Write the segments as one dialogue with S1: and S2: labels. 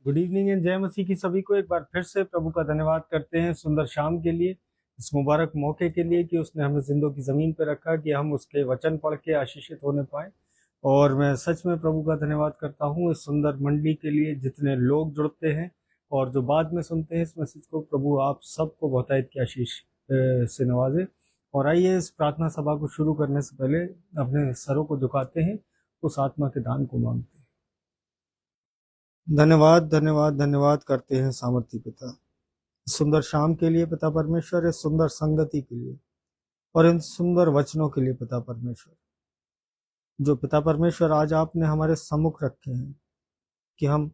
S1: Good evening and जय मसीह की सभी को। एक बार फिर से प्रभु का धन्यवाद करते हैं सुंदर शाम के लिए, इस मुबारक मौके के लिए कि उसने हमें जिंदों की ज़मीन पर रखा कि हम उसके वचन पढ़ के आशीषित होने पाए। और मैं सच में प्रभु का धन्यवाद करता हूँ इस सुंदर मंडली के लिए, जितने लोग जुड़ते हैं और जो बाद में सुनते हैं इस मैसेज को। प्रभु आप सबको बहुतायत की आशीष से नवाजे। और आइए इस प्रार्थना सभा को शुरू करने से पहले अपने सरों को झुकाते हैं, उस आत्मा के दान को मांगते हैं। धन्यवाद धन्यवाद धन्यवाद करते हैं सामर्थी पिता, सुंदर शाम के लिए पिता परमेश्वर, इस सुंदर संगति के लिए और इन सुंदर वचनों के लिए पिता परमेश्वर, जो पिता परमेश्वर आज आपने हमारे सम्मुख रखे हैं कि हम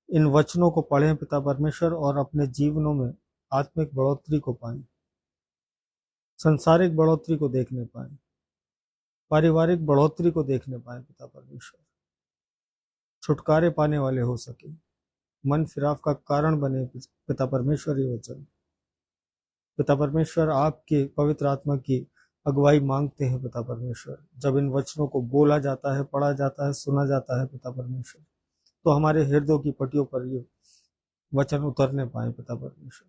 S1: इन वचनों को पढ़ें पिता परमेश्वर और अपने जीवनों में आत्मिक बढ़ोतरी को पाएं, संसारिक बढ़ोतरी को देखने पाएं, पारिवारिक बढ़ोतरी को देखने पाएं पिता परमेश्वर, छुटकारे पाने वाले हो सके, मन फिराव का कारण बने पिता परमेश्वर। ये वचन पिता परमेश्वर आपके पवित्र आत्मा की अगुवाई मांगते हैं पिता परमेश्वर। जब इन वचनों को बोला जाता है, पढ़ा जाता है, सुना जाता है पिता परमेश्वर, तो हमारे हृदयों की पटियों पर ये वचन उतरने पाए पिता परमेश्वर,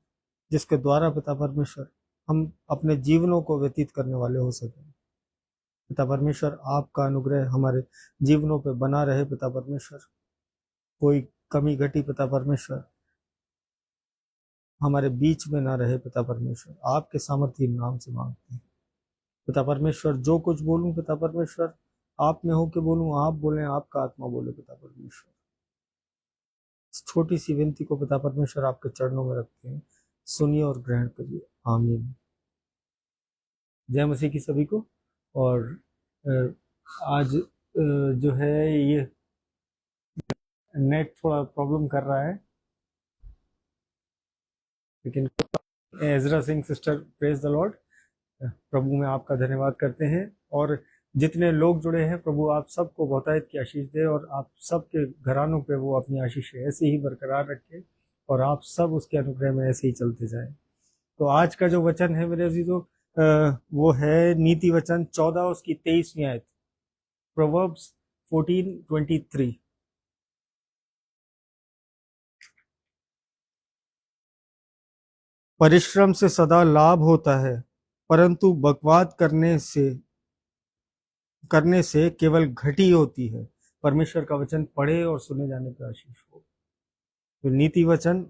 S1: जिसके द्वारा पिता परमेश्वर हम अपने जीवनों को व्यतीत करने वाले हो सके। पिता परमेश्वर आपका अनुग्रह हमारे जीवनों पे बना रहे पिता परमेश्वर, कोई कमी घटी पिता परमेश्वर हमारे बीच में ना रहे पिता परमेश्वर। आपके सामर्थ्य नाम से मांगते हैं पिता परमेश्वर। जो कुछ बोलूं पिता परमेश्वर आप में हो के बोलूं, आप बोलें, आपका आत्मा बोले पिता परमेश्वर। इस छोटी सी विनती को पिता परमेश्वर आपके चरणों में रखते हैं, सुनिए और ग्रहण करिए। आमीन। जय मसीह की सभी को। और आज जो है ये नेट थोड़ा प्रॉब्लम कर रहा है, लेकिन Ezra Singh sister, praise the Lord. प्रभु में आपका धन्यवाद करते हैं और जितने लोग जुड़े हैं प्रभु आप सबको बहुतायत की आशीष दे और आप सबके घरानों पे वो अपनी आशीष ऐसे ही बरकरार रखे और आप सब उसके अनुग्रह में ऐसे ही चलते जाएं। तो आज का जो वचन है मेरे अजीजों, वो है नीति वचन 14 उसकी 23वीं आयत, प्रोवर्ब्स 14:23। परिश्रम से सदा लाभ होता है, परंतु बकवाद करने से केवल घटी होती है। परमेश्वर का वचन पढ़े और सुने जाने पर आशीष हो। तो नीति वचन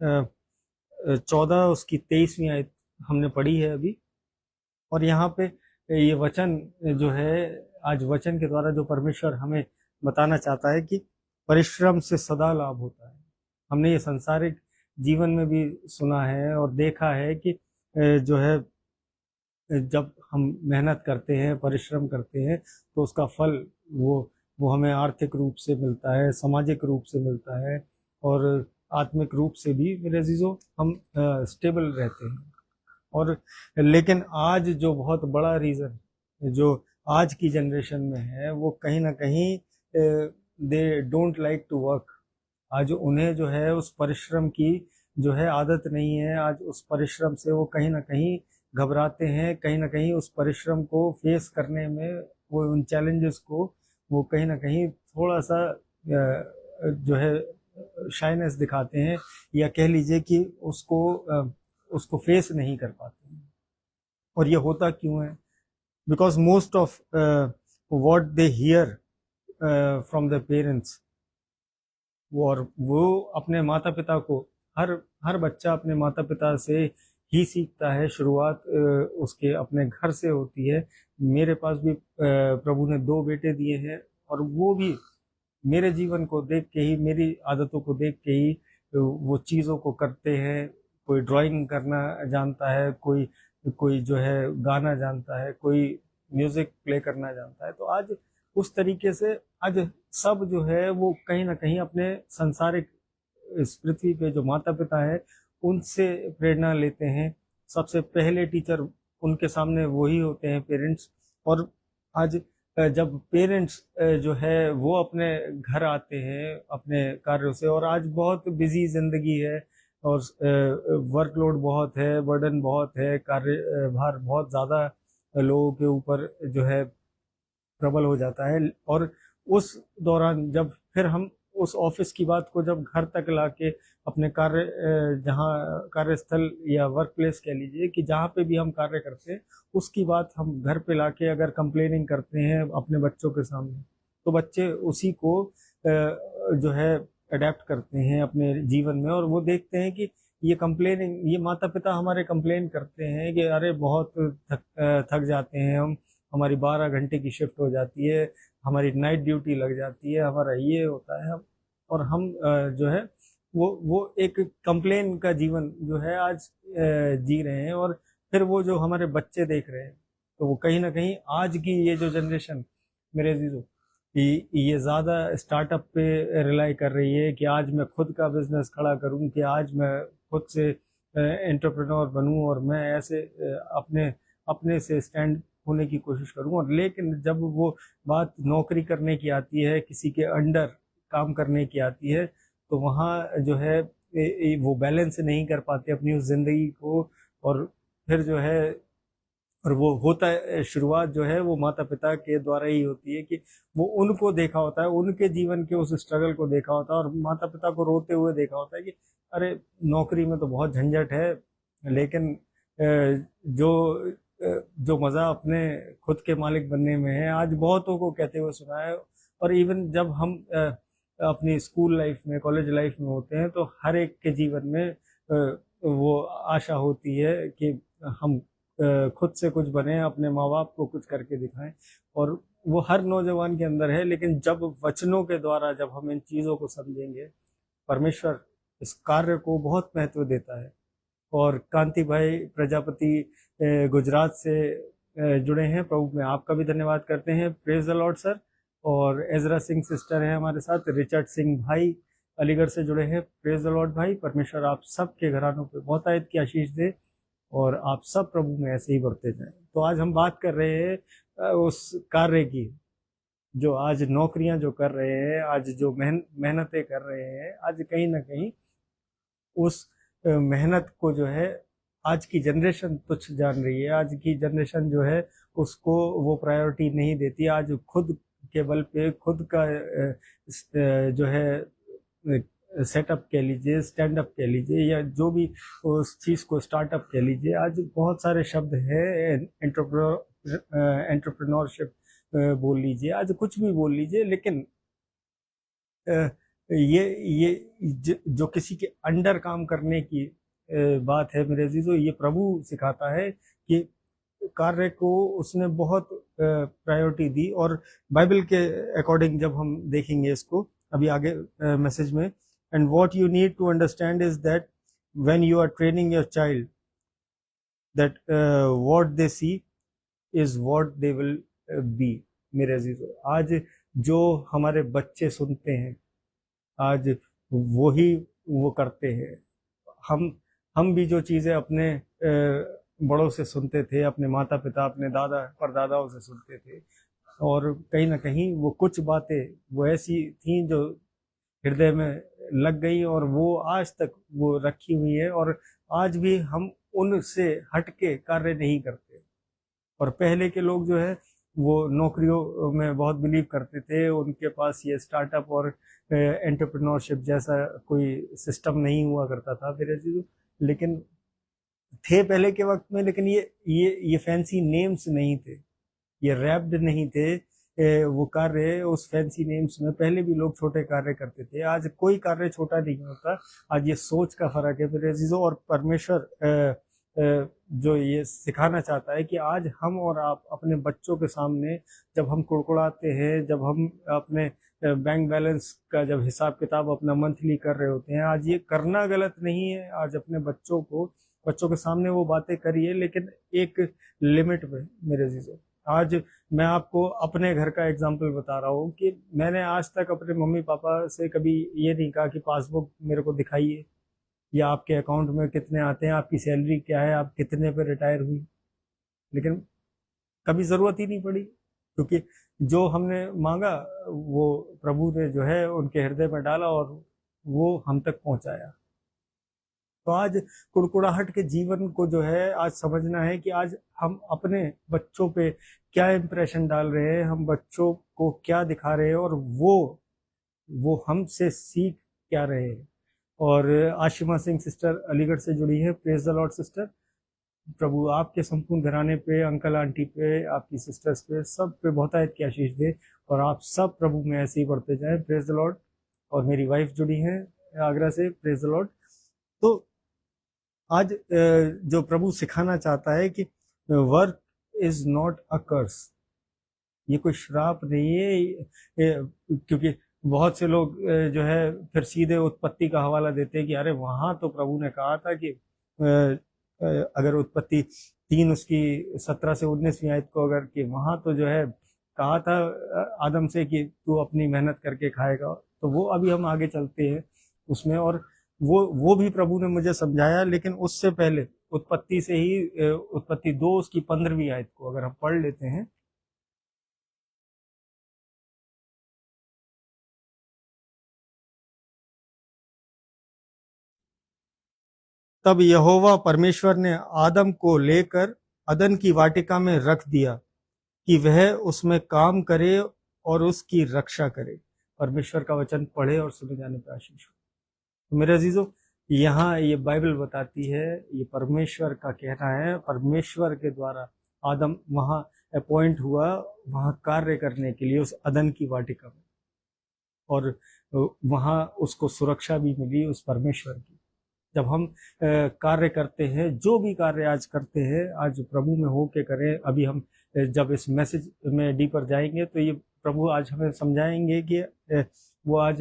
S1: 14 उसकी 23वीं आयत हमने पढ़ी है अभी। और यहाँ पे ये वचन जो है, आज वचन के द्वारा जो परमेश्वर हमें बताना चाहता है कि परिश्रम से सदा लाभ होता है। हमने ये संसारिक जीवन में भी सुना है और देखा है कि जो है जब हम मेहनत करते हैं, परिश्रम करते हैं, तो उसका फल वो हमें आर्थिक रूप से मिलता है, सामाजिक रूप से मिलता है और आत्मिक रूप से भी मेरे अजीजों हम स्टेबल रहते हैं। और लेकिन आज जो बहुत बड़ा रीज़न जो आज की जनरेशन में है, वो कहीं ना कहीं they don't like to work. आज उन्हें जो है उस परिश्रम की जो है आदत नहीं है। आज उस परिश्रम से वो कहीं ना कहीं घबराते हैं, कहीं ना कहीं उस परिश्रम को फेस करने में, वो उन चैलेंजेस को वो कहीं ना कहीं थोड़ा सा जो है शाइनेस दिखाते हैं, या कह लीजिए कि उसको फेस नहीं कर पाते हैं। और ये होता क्यों है? Because most of what they hear from the parents, वो अपने माता पिता को, हर बच्चा अपने माता पिता से ही सीखता है। शुरुआत उसके अपने घर से होती है। मेरे पास भी प्रभु ने 2 बेटे दिए हैं और वो भी मेरे जीवन को देख के ही, मेरी आदतों को देख के ही वो चीज़ों को करते हैं। कोई ड्राइंग करना जानता है, कोई कोई जो है गाना जानता है, कोई म्यूजिक प्ले करना जानता है। तो आज उस तरीके से आज सब जो है वो कहीं ना कहीं अपने संसारिक इस पृथ्वी पे जो माता पिता है उनसे प्रेरणा लेते हैं। सबसे पहले टीचर उनके सामने वही होते हैं, पेरेंट्स। और आज जब पेरेंट्स जो है वो अपने घर आते हैं अपने कार्यों से, और आज बहुत बिजी जिंदगी है और वर्कलोड बहुत है, बर्डन बहुत है, कार्य भार बहुत ज़्यादा लोगों के ऊपर जो है प्रबल हो जाता है। और उस दौरान जब फिर हम उस ऑफिस की बात को जब घर तक लाके अपने कार्य जहाँ कार्यस्थल या वर्क प्लेस कह लीजिए कि जहाँ पे भी हम कार्य करते हैं, उसकी बात हम घर पे लाके अगर कंप्लेनिंग करते हैं अपने बच्चों के सामने, तो बच्चे उसी को जो है अडेप्ट करते हैं अपने जीवन में, और वो देखते हैं कि ये कंप्लेनिंग, ये माता पिता हमारे कंप्लेन करते हैं कि अरे बहुत थक जाते हैं हम, हमारी 12 घंटे की शिफ्ट हो जाती है, हमारी नाइट ड्यूटी लग जाती है, हमारा ये होता है, और हम जो है वो एक कंप्लेन का जीवन जो है आज जी रहे हैं। और फिर वो जो हमारे बच्चे देख रहे हैं, तो वो कहीं ना कहीं आज की ये जो जनरेशन मेरे अजीजों, ये ज़्यादा स्टार्टअप पे रिलाई कर रही है कि आज मैं खुद का बिजनेस खड़ा करूं, कि आज मैं खुद से एंटरप्रेन्योर बनूं, और मैं ऐसे अपने अपने से स्टैंड होने की कोशिश करूं। और लेकिन जब वो बात नौकरी करने की आती है, किसी के अंडर काम करने की आती है, तो वहाँ जो है वो बैलेंस नहीं कर पाते अपनी उस जिंदगी को। और फिर जो है, और वो होता है, शुरुआत जो है वो माता पिता के द्वारा ही होती है, कि वो उनको देखा होता है, उनके जीवन के उस स्ट्रगल को देखा होता है, और माता पिता को रोते हुए देखा होता है कि अरे नौकरी में तो बहुत झंझट है, लेकिन जो मज़ा अपने खुद के मालिक बनने में है, आज बहुतों को कहते हुए सुना है। और इवन जब हम अपनी स्कूल लाइफ में, कॉलेज लाइफ में होते हैं, तो हर एक के जीवन में वो आशा होती है कि हम खुद से कुछ बने, अपने माँ बाप को कुछ करके दिखाएं, और वो हर नौजवान के अंदर है। लेकिन जब वचनों के द्वारा जब हम इन चीज़ों को समझेंगे, परमेश्वर इस कार्य को बहुत महत्व देता है। और कांति भाई प्रजापति गुजरात से जुड़े हैं, प्रभु में आपका भी धन्यवाद करते हैं, प्रेज द लॉर्ड सर। और एजरा सिंह सिस्टर है हमारे साथ, रिचर्ड सिंह भाई अलीगढ़ से जुड़े हैं, प्रेज द लॉर्ड भाई। परमेश्वर आप सबके घरानों पे बहुत आयत की आशीष दे, और आप सब प्रभु में ऐसे ही बढ़ते जाएं। तो आज हम बात कर रहे हैं उस कार्य की, जो आज नौकरियां जो कर रहे हैं, आज जो मेहनतें कर रहे हैं, आज कहीं ना कहीं उस मेहनत को जो है आज की जनरेशन तुच्छ जान रही है। आज की जनरेशन जो है उसको वो प्रायोरिटी नहीं देती। आज खुद के बल पे, खुद का जो है सेटअप कह लीजिए, स्टैंड अप कह लीजिए, या जो भी उस चीज़ को स्टार्टअप कह लीजिए, आज बहुत सारे शब्द हैं, एंटरप्रेन्योरशिप बोल लीजिए, आज कुछ भी बोल लीजिए, लेकिन ये जो किसी के अंडर काम करने की बात है मेरे अजीजों, ये प्रभु सिखाता है कि कार्य को उसने बहुत प्रायोरिटी दी। और बाइबल के अकॉर्डिंग जब हम देखेंगे इसको अभी आगे मैसेज में, and what you need to understand is that when you are training your child, that what they see is what they will be. मेरे अजीजों, आज जो हमारे बच्चे सुनते हैं, आज वही वो करते हैं। हम भी जो चीज़ें अपने बड़ों से सुनते थे, अपने माता पिता, अपने दादा परदादाओं से सुनते थे, और कहीं ना कहीं वो कुछ बातें वो ऐसी थी जो हृदय में लग गई, और वो आज तक वो रखी हुई है, और आज भी हम उनसे हटके कार्य नहीं करते। और पहले के लोग जो है वो नौकरियों में बहुत बिलीव करते थे, उनके पास ये स्टार्टअप और एंटरप्रेन्योरशिप जैसा कोई सिस्टम नहीं हुआ करता था मेरे चीज़ों, लेकिन थे पहले के वक्त में, लेकिन ये फैंसी नेम्स नहीं थे, ये रैप्ड नहीं थे। वो कार्य उस फैंसी नेम्स में पहले भी लोग छोटे कार्य करते थे। आज कोई कार्य छोटा नहीं होता, आज ये सोच का फर्क है मेरे अजीजों। और परमेश्वर जो ये सिखाना चाहता है कि आज हम और आप अपने बच्चों के सामने जब हम कुड़कुड़ाते हैं, जब हम अपने बैंक बैलेंस का जब हिसाब किताब अपना मंथली कर रहे होते हैं, आज ये करना गलत नहीं है। आज अपने बच्चों के सामने वो बातें करिए, लेकिन एक लिमिट में मेरे अजीजों। आज मैं आपको अपने घर का एग्जाम्पल बता रहा हूँ कि मैंने आज तक अपने मम्मी पापा से कभी ये नहीं कहा कि पासबुक मेरे को दिखाइए, या आपके अकाउंट में कितने आते हैं, आपकी सैलरी क्या है, आप कितने पे रिटायर हुई। लेकिन कभी ज़रूरत ही नहीं पड़ी, क्योंकि जो हमने मांगा वो प्रभु ने जो है उनके हृदय में डाला, और वो हम तक पहुंचाया। तो आज कुड़कुड़ाहट के जीवन को जो है आज समझना है कि आज हम अपने बच्चों पे क्या इंप्रेशन डाल रहे हैं, हम बच्चों को क्या दिखा रहे हैं, और वो वो हमसे सीख क्या रहे हैं। और आशिमा सिंह सिस्टर अलीगढ़ से जुड़ी है। Praise the Lord sister. प्रभु आपके संपूर्ण घराने पे, अंकल आंटी पे, आपकी सिस्टर्स पे, सब पे बहुतायत की आशीष दे और आप सब प्रभु में ऐसे ही बढ़ते जाएं। Praise the Lord. और मेरी वाइफ जुड़ी है आगरा से। Praise the Lord. तो आज जो प्रभु सिखाना चाहता है कि वर्क इज नॉट अ कर्स, ये कोई श्राप नहीं है। क्योंकि बहुत से लोग जो है फिर सीधे उत्पत्ति का हवाला देते हैं कि अरे वहां तो प्रभु ने कहा था कि अगर उत्पत्ति 3 उसकी 17 से 19वीं आयत को अगर कि वहां तो जो है कहा था आदम से कि तू अपनी मेहनत करके खाएगा, तो वो अभी हम आगे चलते हैं उसमें। और वो भी प्रभु ने मुझे समझाया, लेकिन उससे पहले उत्पत्ति से ही उत्पत्ति 2 उसकी 15वीं आयत को अगर हम पढ़ लेते हैं। तब यहोवा परमेश्वर ने आदम को लेकर अदन की वाटिका में रख दिया कि वह उसमें काम करे और उसकी रक्षा करे। परमेश्वर का वचन पढ़े और सुने जाने पर आशीष हो। तो मेरे अजीजों, यहाँ ये बाइबल बताती है, ये परमेश्वर का कहना है, परमेश्वर के द्वारा आदम वहां अपॉइंट हुआ वहां कार्य करने के लिए उस अदन की वाटिका में, और वहां उसको सुरक्षा भी मिली उस परमेश्वर की। जब हम कार्य करते हैं, जो भी कार्य आज करते हैं, आज प्रभु में हो के करें। अभी हम जब इस मैसेज में डीपर जाएंगे तो ये प्रभु आज हमें समझाएंगे कि वो आज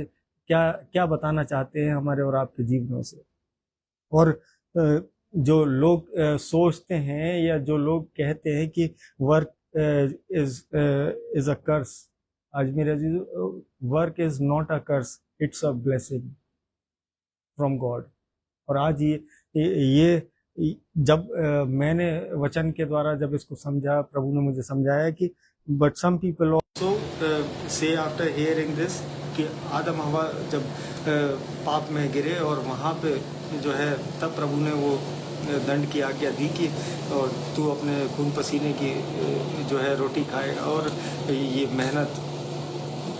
S1: क्या क्या बताना चाहते हैं हमारे और आपके जीवनों से। और जो लोग सोचते हैं या जो लोग कहते हैं कि वर्क इज अ कर्स, आज मेरे अजीजों, work is not a curse, it's a blessing from God. और आज ये जब मैंने वचन के द्वारा जब इसको समझा, प्रभु ने मुझे समझाया कि but some people also say after hearing this कि आदम हवा जब पाप में गिरे और वहाँ पे जो है तब प्रभु ने वो दंड की आज्ञा दी कि और तू अपने खून पसीने की जो है रोटी खाएगा और ये मेहनत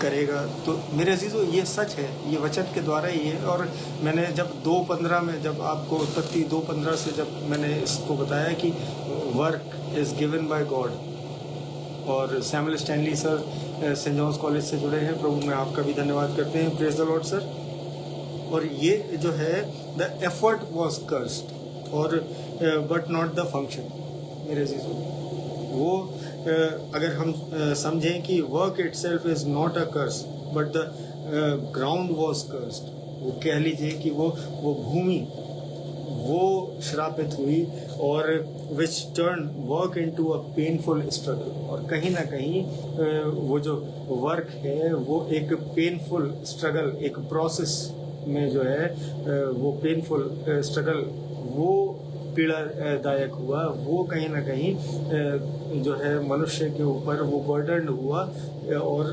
S1: करेगा। तो मेरे अजीजों, ये सच है, ये वचन के द्वारा ही है। और मैंने जब 2:15 में जब आपको उत्पत्ति 2:15 से जब मैंने इसको बताया कि work is given by God, और Samuel Stanley sir Saint John's college से जुड़े हैं, प्रभु में आपका भी धन्यवाद करते हैं। Praise the Lord sir. और ये जो है द एफर्ट वाज कर्स्ड और बट नॉट द फंक्शन। मेरे अजीजों, वो अगर हम समझें कि work itself is not a curse but the ground was cursed, वो कह लीजिए कि वो भूमि वो श्रापित हुई और विच turn work into a painful struggle. और कहीं ना कहीं वो जो वर्क है वो एक पेनफुल स्ट्रगल, एक प्रोसेस में जो है वो पेनफुल स्ट्रगल, वो पीड़ादायक हुआ, वो कहीं ना कहीं जो है मनुष्य के ऊपर वो बर्डन हुआ। और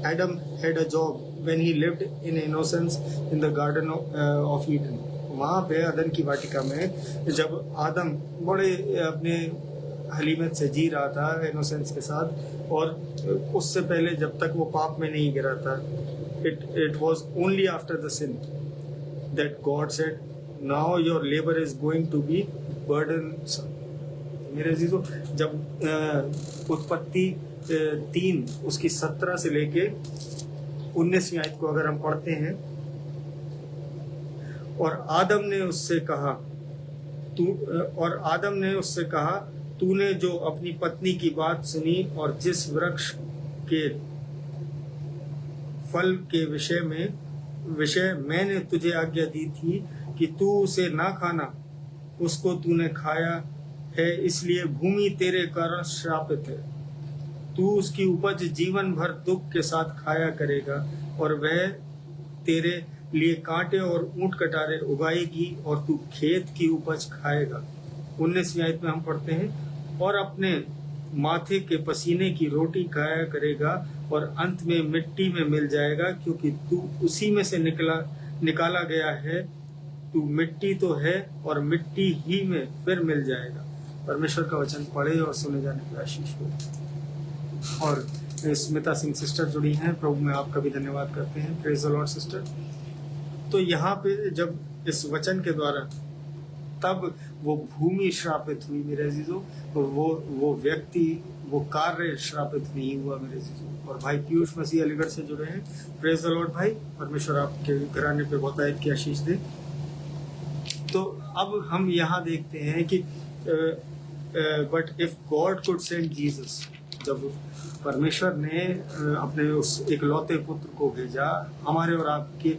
S1: Adam had a job when he lived in innocence in the garden of Eden. वहाँ पे अदन की वाटिका में जब आदम बड़े अपने हलीमत से जी रहा था इनोसेंस के साथ, और उससे पहले जब तक वो पाप में नहीं गिरा था, it was only after the sin that God said now your labour is going to be burdensome. मेरे अजीजों, जब उत्पत्ति 3 उसकी 17 से लेके 19वीं आयत को अगर हम पढ़ते हैं, और आदम ने उससे कहा तूने जो अपनी पत्नी की बात सुनी और जिस वृक्ष के फल के विषय मैंने तुझे आज्ञा दी थी कि तू उसे ना खाना, उसको तूने खाया है, इसलिए भूमि तेरे कारण श्रापित है। तू उसकी उपज जीवन भर दुख के साथ खाया करेगा और वह तेरे लिए कांटे और ऊंट कटारे उगाएगी और तू खेत की उपज खाएगा। 19वीं आयत में हम पढ़ते हैं, और अपने माथे के पसीने की रोटी खाया करेगा और अंत में मिट्टी में मिल जाएगा, क्योंकि तू उसी में से निकाला गया है। तू मिट्टी तो है और मिट्टी ही में फिर मिल जाएगा। परमेश्वर का वचन पढ़े और सुने जाने की आशीष हो। और स्मिता सिंह सिस्टर जुड़ी हैं, प्रभु में आपका भी धन्यवाद करते हैं। Praise the Lord sister. तो यहाँ पे जब इस वचन के द्वारा तब वो भूमि श्रापित हुई मेरे अजीजों, वो व्यक्ति, वो कार्य श्रापित नहीं हुआ मेरे अजीजों। और भाई पीयूष मसीह अलीगढ़ से जुड़े हैं। प्रेज द लॉर्ड भाई, परमेश्वर आपके घराने पे बहुत आयत की आशीष दे। तो अब हम यहाँ देखते हैं कि but if God could send Jesus, जब परमेश्वर ने अपने उस इकलौते पुत्र को भेजा हमारे और आपके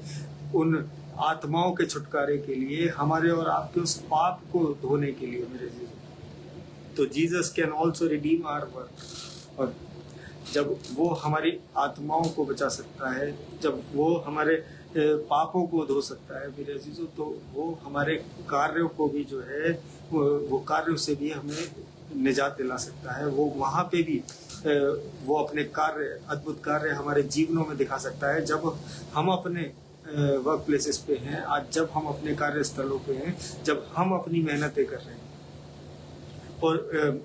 S1: उन आत्माओं के छुटकारे के लिए, हमारे और आपके उस पाप को धोने के लिए मेरे जीसस, तो Jesus can also redeem our work. और जब वो हमारी आत्माओं को बचा सकता है, जब वो हमारे पापों को धो सकता है मेरे अजीजों, तो वो हमारे कार्यों को भी जो है वो कार्यों से भी हमें निजात दिला सकता है। वो वहाँ पे भी वो अपने कार्य, अद्भुत कार्य हमारे जीवनों में दिखा सकता है। जब हम अपने वर्क प्लेसेस पे हैं, आज जब हम अपने कार्यस्थलों पे हैं, जब हम अपनी मेहनतें कर रहे हैं, और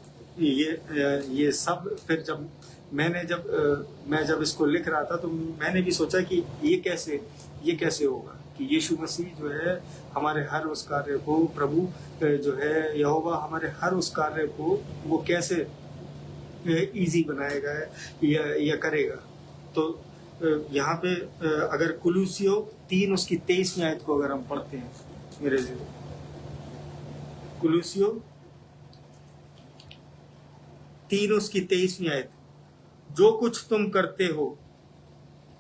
S1: ये सब फिर जब मैं जब इसको लिख रहा था तो मैंने भी सोचा कि ये कैसे होगा कि यीशु मसीह जो है हमारे हर उस कार्य को, प्रभु जो है यहोवा हमारे हर उस कार्य को वो कैसे इजी बनाएगा या करेगा। तो यहाँ पे अगर कुलूसियों 3 उसकी 23वीं आयत को अगर हम पढ़ते हैं मेरे जी, कुलूसियों 3 उसकी 23वीं आयत, जो कुछ तुम करते हो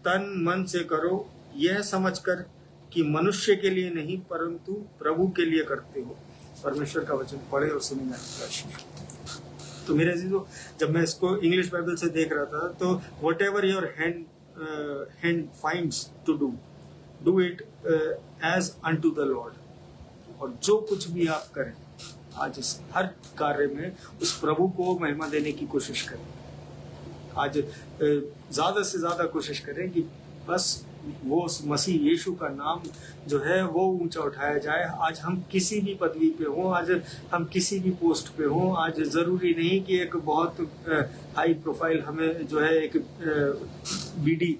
S1: तन मन से करो, यह समझकर कि मनुष्य के लिए नहीं परंतु प्रभु के लिए करते हो। परमेश्वर का वचन पढ़े और सुने जाने का। तो मेरे अजीजों, जब मैं इसको इंग्लिश बाइबल से देख रहा था तो whatever your hand finds to do it as unto the Lord. और जो कुछ भी आप करें आज इस हर कार्य में उस प्रभु को महिमा देने की कोशिश करें। आज ज्यादा से ज्यादा कोशिश करें कि बस वो मसीह यीशु का नाम जो है वो ऊंचा उठाया जाए। आज हम किसी भी पदवी पे हों, आज हम किसी भी पोस्ट पे हों, आज जरूरी नहीं कि एक बहुत हाई प्रोफाइल हमें जो है एक बीडी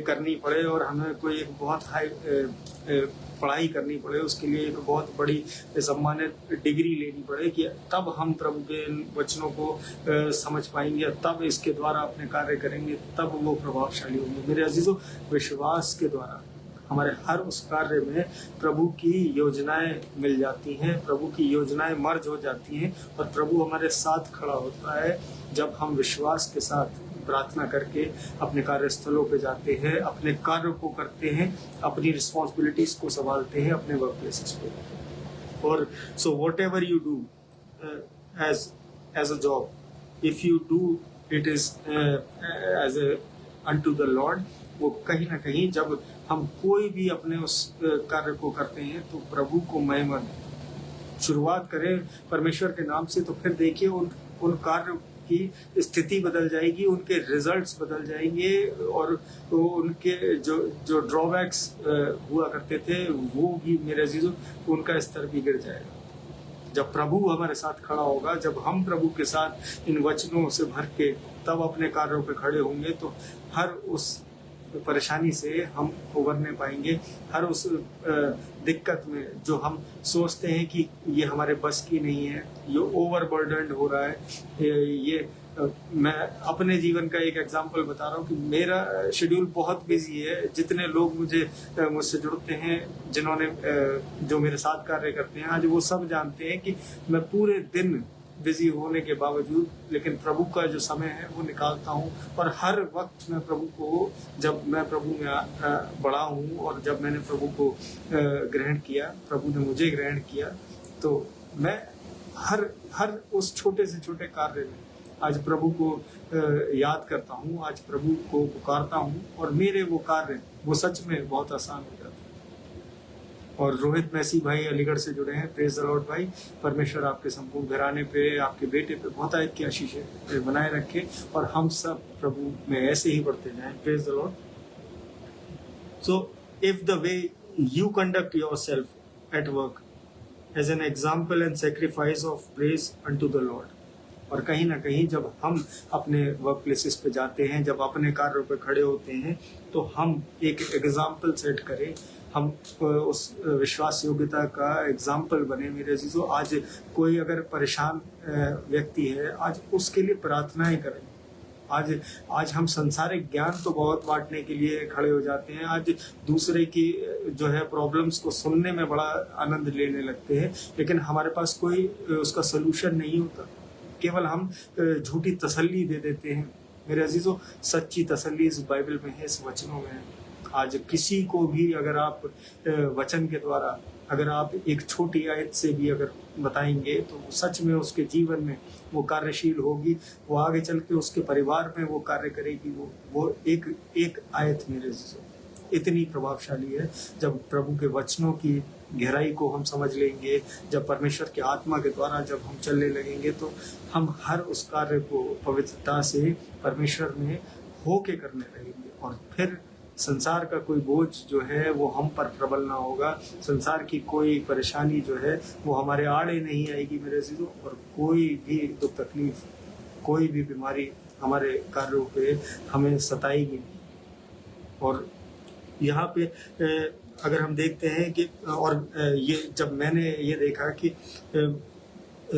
S1: करनी पड़े और हमें कोई एक बहुत हाई पढ़ाई करनी पड़े, उसके लिए एक बहुत बड़ी सम्मानित डिग्री लेनी पड़े कि तब हम प्रभु के वचनों को समझ पाएंगे, तब इसके द्वारा अपने कार्य करेंगे, तब वो प्रभावशाली होंगे। मेरे अजीजों, विश्वास के द्वारा हमारे हर उस कार्य में प्रभु की योजनाएं मिल जाती हैं, प्रभु की योजनाएं मर्ज हो जाती हैं और प्रभु हमारे साथ खड़ा होता है जब हम विश्वास के साथ प्रार्थना करके अपने कार्यस्थलों पे जाते हैं, अपने कार्यों को करते हैं, अपनी रिस्पॉन्सिबिलिटीज को संभालते हैं अपने वर्क प्लेसेस पे। और so whatever you do as a job, if you do it is as unto the Lord, वो कहीं ना कहीं जब हम कोई भी अपने उस कार्य को करते हैं तो प्रभु को महिमा दें। शुरुआत करें परमेश्वर के नाम से, तो फिर देखिए उन कार्यों की स्थिति बदल जाएगी, उनके रिजल्ट्स बदल जाएंगे और तो उनके जो ड्रॉबैक्स हुआ करते थे वो भी मेरे अजीजों उनका स्तर भी गिर जाएगा। जब प्रभु हमारे साथ खड़ा होगा, जब हम प्रभु के साथ इन वचनों से भर के तब अपने कार्यों पे खड़े होंगे तो हर उस परेशानी से हम उभरने पाएंगे। हर उस दिक्कत में जो हम सोचते हैं कि ये हमारे बस की नहीं है, ये ओवरबर्डन्ड हो रहा है, मैं अपने जीवन का एक एग्जांपल बता रहा हूँ कि मेरा शेड्यूल बहुत बिजी है। जितने लोग मुझसे जुड़ते हैं, जिन्होंने जो मेरे साथ कार्य करते हैं, आज वो सब जानते हैं कि मैं पूरे दिन बिजी होने के बावजूद लेकिन प्रभु का जो समय है वो निकालता हूँ। और हर वक्त मैं प्रभु को, जब मैं प्रभु में बड़ा हूँ और जब मैंने प्रभु को ग्रहण किया, प्रभु ने मुझे ग्रहण किया, तो मैं हर उस छोटे से छोटे कार्य में आज प्रभु को याद करता हूँ, आज प्रभु को पुकारता हूँ और मेरे वो कार्य वो सच में बहुत आसान हो जाते हैं। और रोहित मैसी भाई अलीगढ़ से जुड़े हैं। प्रेज द लॉर्ड भाई, परमेश्वर आपके संपूर्ण घराने पे, आपके बेटे पे बहुत आयत की आशीष बनाए रखे और हम सब प्रभु में ऐसे ही बढ़ते जाएं। Praise the Lord. So if the way you conduct yourself at work as an example and sacrifice of praise unto the Lord, और कहीं ना कहीं जब हम अपने वर्क प्लेसेस पे जाते हैं, जब अपने कार्यों पे खड़े होते हैं, तो हम एक एग्जाम्पल सेट करें, हम उस विश्वास योग्यता का एग्जाम्पल बने। मेरे अजीजों, आज कोई अगर परेशान व्यक्ति है, आज उसके लिए प्रार्थनाएं करें। आज हम संसारिक ज्ञान तो बहुत बांटने के लिए खड़े हो जाते हैं, आज दूसरे की जो है प्रॉब्लम्स को सुनने में बड़ा आनंद लेने लगते हैं, लेकिन हमारे पास कोई उसका सोल्यूशन नहीं होता, केवल हम झूठी तसल्ली दे देते हैं। मेरे अजीजों, सच्ची तसल्ली इस बाइबल में है, इस वचनों में है। आज किसी को भी अगर आप वचन के द्वारा अगर आप एक छोटी आयत से भी अगर बताएंगे, तो सच में उसके जीवन में वो कार्यशील होगी, वो आगे चल के उसके परिवार में वो कार्य करेगी। वो एक आयत मेरे इतनी प्रभावशाली है। जब प्रभु के वचनों की गहराई को हम समझ लेंगे, जब परमेश्वर के आत्मा के द्वारा जब हम चलने लगेंगे, तो हम हर उस कार्य को पवित्रता से परमेश्वर में होके करने लगेंगे, और फिर संसार का कोई बोझ जो है वो हम पर प्रबल ना होगा। संसार की कोई परेशानी जो है वो हमारे आड़े नहीं आएगी मेरे अजीजों, और कोई भी दुख तकलीफ, कोई भी बीमारी हमारे कार्यों पे हमें सताएगी। और यहाँ पे अगर हम देखते हैं कि और ये जब मैंने ये देखा कि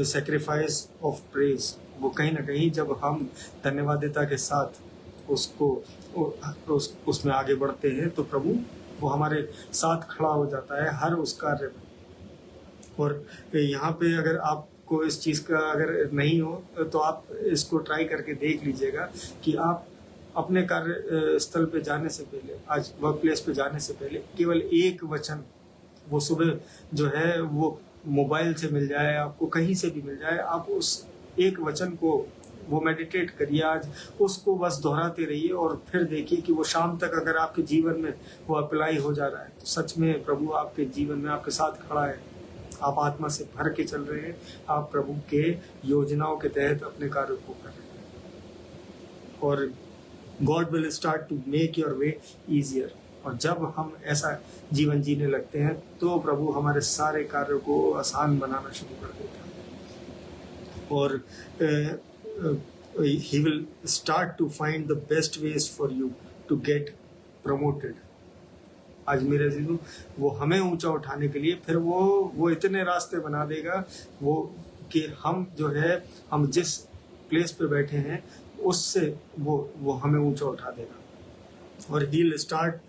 S1: सैक्रिफाइस ऑफ प्रेज, वो कहीं ना कहीं जब हम धन्यवादिता के साथ उसमें आगे बढ़ते हैं, तो प्रभु वो हमारे साथ खड़ा हो जाता है हर उस कार्य में। और यहाँ पे अगर आपको इस चीज़ का अगर नहीं हो, तो आप इसको ट्राई करके देख लीजिएगा कि आप अपने कार्य स्थल पे जाने से पहले, आज वर्क प्लेस पे जाने से पहले, केवल एक वचन वो सुबह जो है वो मोबाइल से मिल जाए, आपको कहीं से भी मिल जाए, आप उस एक वचन को वो मेडिटेट करिए, आज उसको बस दोहराते रहिए, और फिर देखिए कि वो शाम तक अगर आपके जीवन में वो अप्लाई हो जा रहा है, तो सच में प्रभु आपके जीवन में आपके साथ खड़ा है। आप आत्मा से भर के चल रहे हैं, आप प्रभु के योजनाओं के तहत अपने कार्यों को कर रहे हैं, और God will start to make your way easier. और जब हम ऐसा जीवन जीने लगते हैं, तो प्रभु हमारे सारे कार्यों को आसान बनाना शुरू कर देता है, और he will start to find the best ways for you to get promoted। आज मेरे अजीजों, वो हमें ऊंचा उठाने के लिए फिर वो इतने रास्ते बना देगा वो कि हम जो है, हम जिस प्लेस पे बैठे हैं उससे वो हमें ऊंचा उठा देगा। और he will start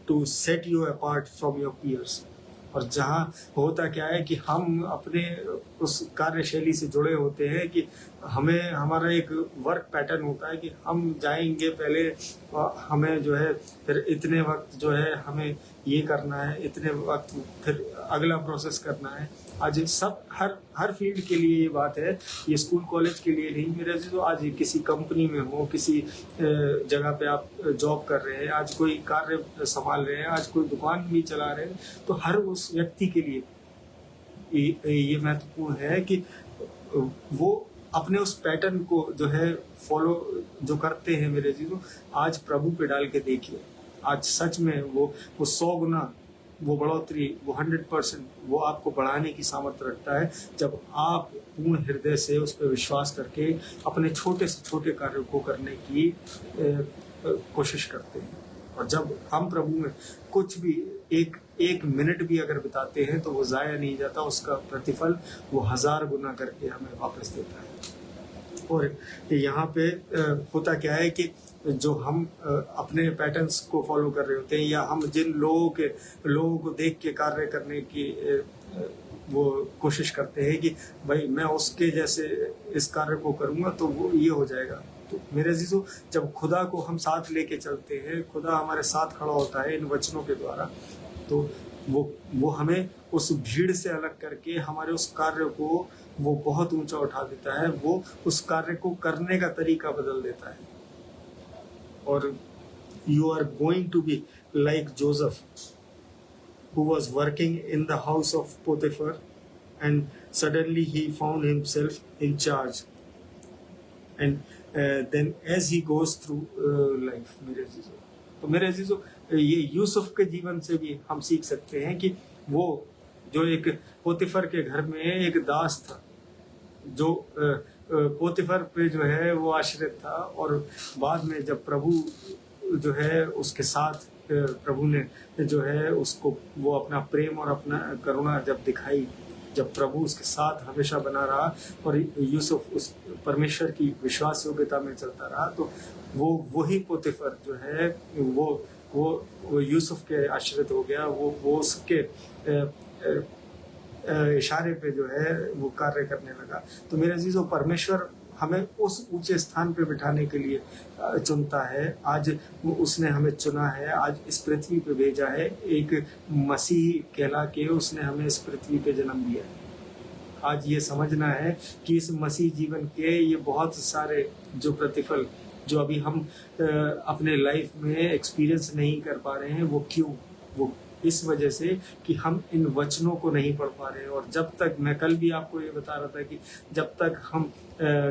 S1: to set you apart from your peers। और जहाँ होता क्या है कि हम अपने उस कार्यशैली से जुड़े होते हैं कि हमारा एक वर्क पैटर्न होता है कि हम जाएंगे पहले, हमें जो है फिर इतने वक्त जो है हमें ये करना है, इतने वक्त फिर अगला प्रोसेस करना है। आज सब हर फील्ड के लिए ये बात है, ये स्कूल कॉलेज के लिए नहीं मेरे अजीजों। आज किसी कंपनी में हो, किसी जगह पे आप जॉब कर रहे हैं, आज कोई कार्य संभाल रहे हैं, आज कोई दुकान भी चला रहे हैं, तो हर उस व्यक्ति के लिए ये महत्वपूर्ण है कि वो अपने उस पैटर्न को जो है फॉलो जो करते हैं मेरे अजीजों, आज प्रभु पे डाल के देखिए। आज सच में वो 100 गुना वो बढ़ोतरी, वो 100% वो आपको बढ़ाने की सामर्थ्य रखता है, जब आप पूर्ण हृदय से उस पर विश्वास करके अपने छोटे से छोटे कार्यों को करने की कोशिश करते हैं। और जब हम प्रभु में कुछ भी एक मिनट भी अगर बिताते हैं, तो वो ज़ाया नहीं जाता, उसका प्रतिफल वो 1000 गुना करके हमें वापस देता है। और यहाँ पे होता क्या है कि जो हम अपने पैटर्न्स को फॉलो कर रहे होते हैं, या हम जिन लोगों को देख के कार्य करने की वो कोशिश करते हैं कि भाई मैं उसके जैसे इस कार्य को करूँगा तो वो ये हो जाएगा। तो मेरे अजीजों, जब खुदा को हम साथ लेके चलते हैं, खुदा हमारे साथ खड़ा होता है इन वचनों के द्वारा, तो वो हमें उस भीड़ से अलग करके हमारे उस कार्य को वो बहुत ऊंचा उठा देता है, वो उस कार्य को करने का तरीका बदल देता है। और you are going to be like Joseph, who was working in the house of Potiphar, and suddenly he found himself in charge, and then as he goes through life, मेरे अजीजों, ये यूसुफ के जीवन से भी हम सीख सकते हैं कि वो जो एक पोतिफर के घर में एक दास था, जो पोतीफर पे जो है वो आश्रित था, और बाद में जब प्रभु जो है उसके साथ प्रभु ने जो है उसको वो अपना प्रेम और अपना करुणा जब दिखाई, जब प्रभु उसके साथ हमेशा बना रहा और यूसुफ उस परमेश्वर की विश्वास योग्यता में चलता रहा, तो वो वही पोतीफर जो है वो यूसुफ के आश्रित हो गया, वो उसके इशारे पे जो है वो कार्य करने लगा। तो मेरे अजीजों, परमेश्वर हमें उस ऊंचे स्थान पे बिठाने के लिए चुनता है। आज उसने हमें चुना है, आज इस पृथ्वी पे भेजा है, एक मसीह कहला के उसने हमें इस पृथ्वी पे जन्म दिया है। आज ये समझना है कि इस मसीह जीवन के ये बहुत सारे जो प्रतिफल जो अभी हम अपने लाइफ में एक्सपीरियंस नहीं कर पा रहे हैं, वो क्यों? वो इस वजह से कि हम इन वचनों को नहीं पढ़ पा रहे हैं। और जब तक, मैं कल भी आपको ये बता रहा था कि जब तक हम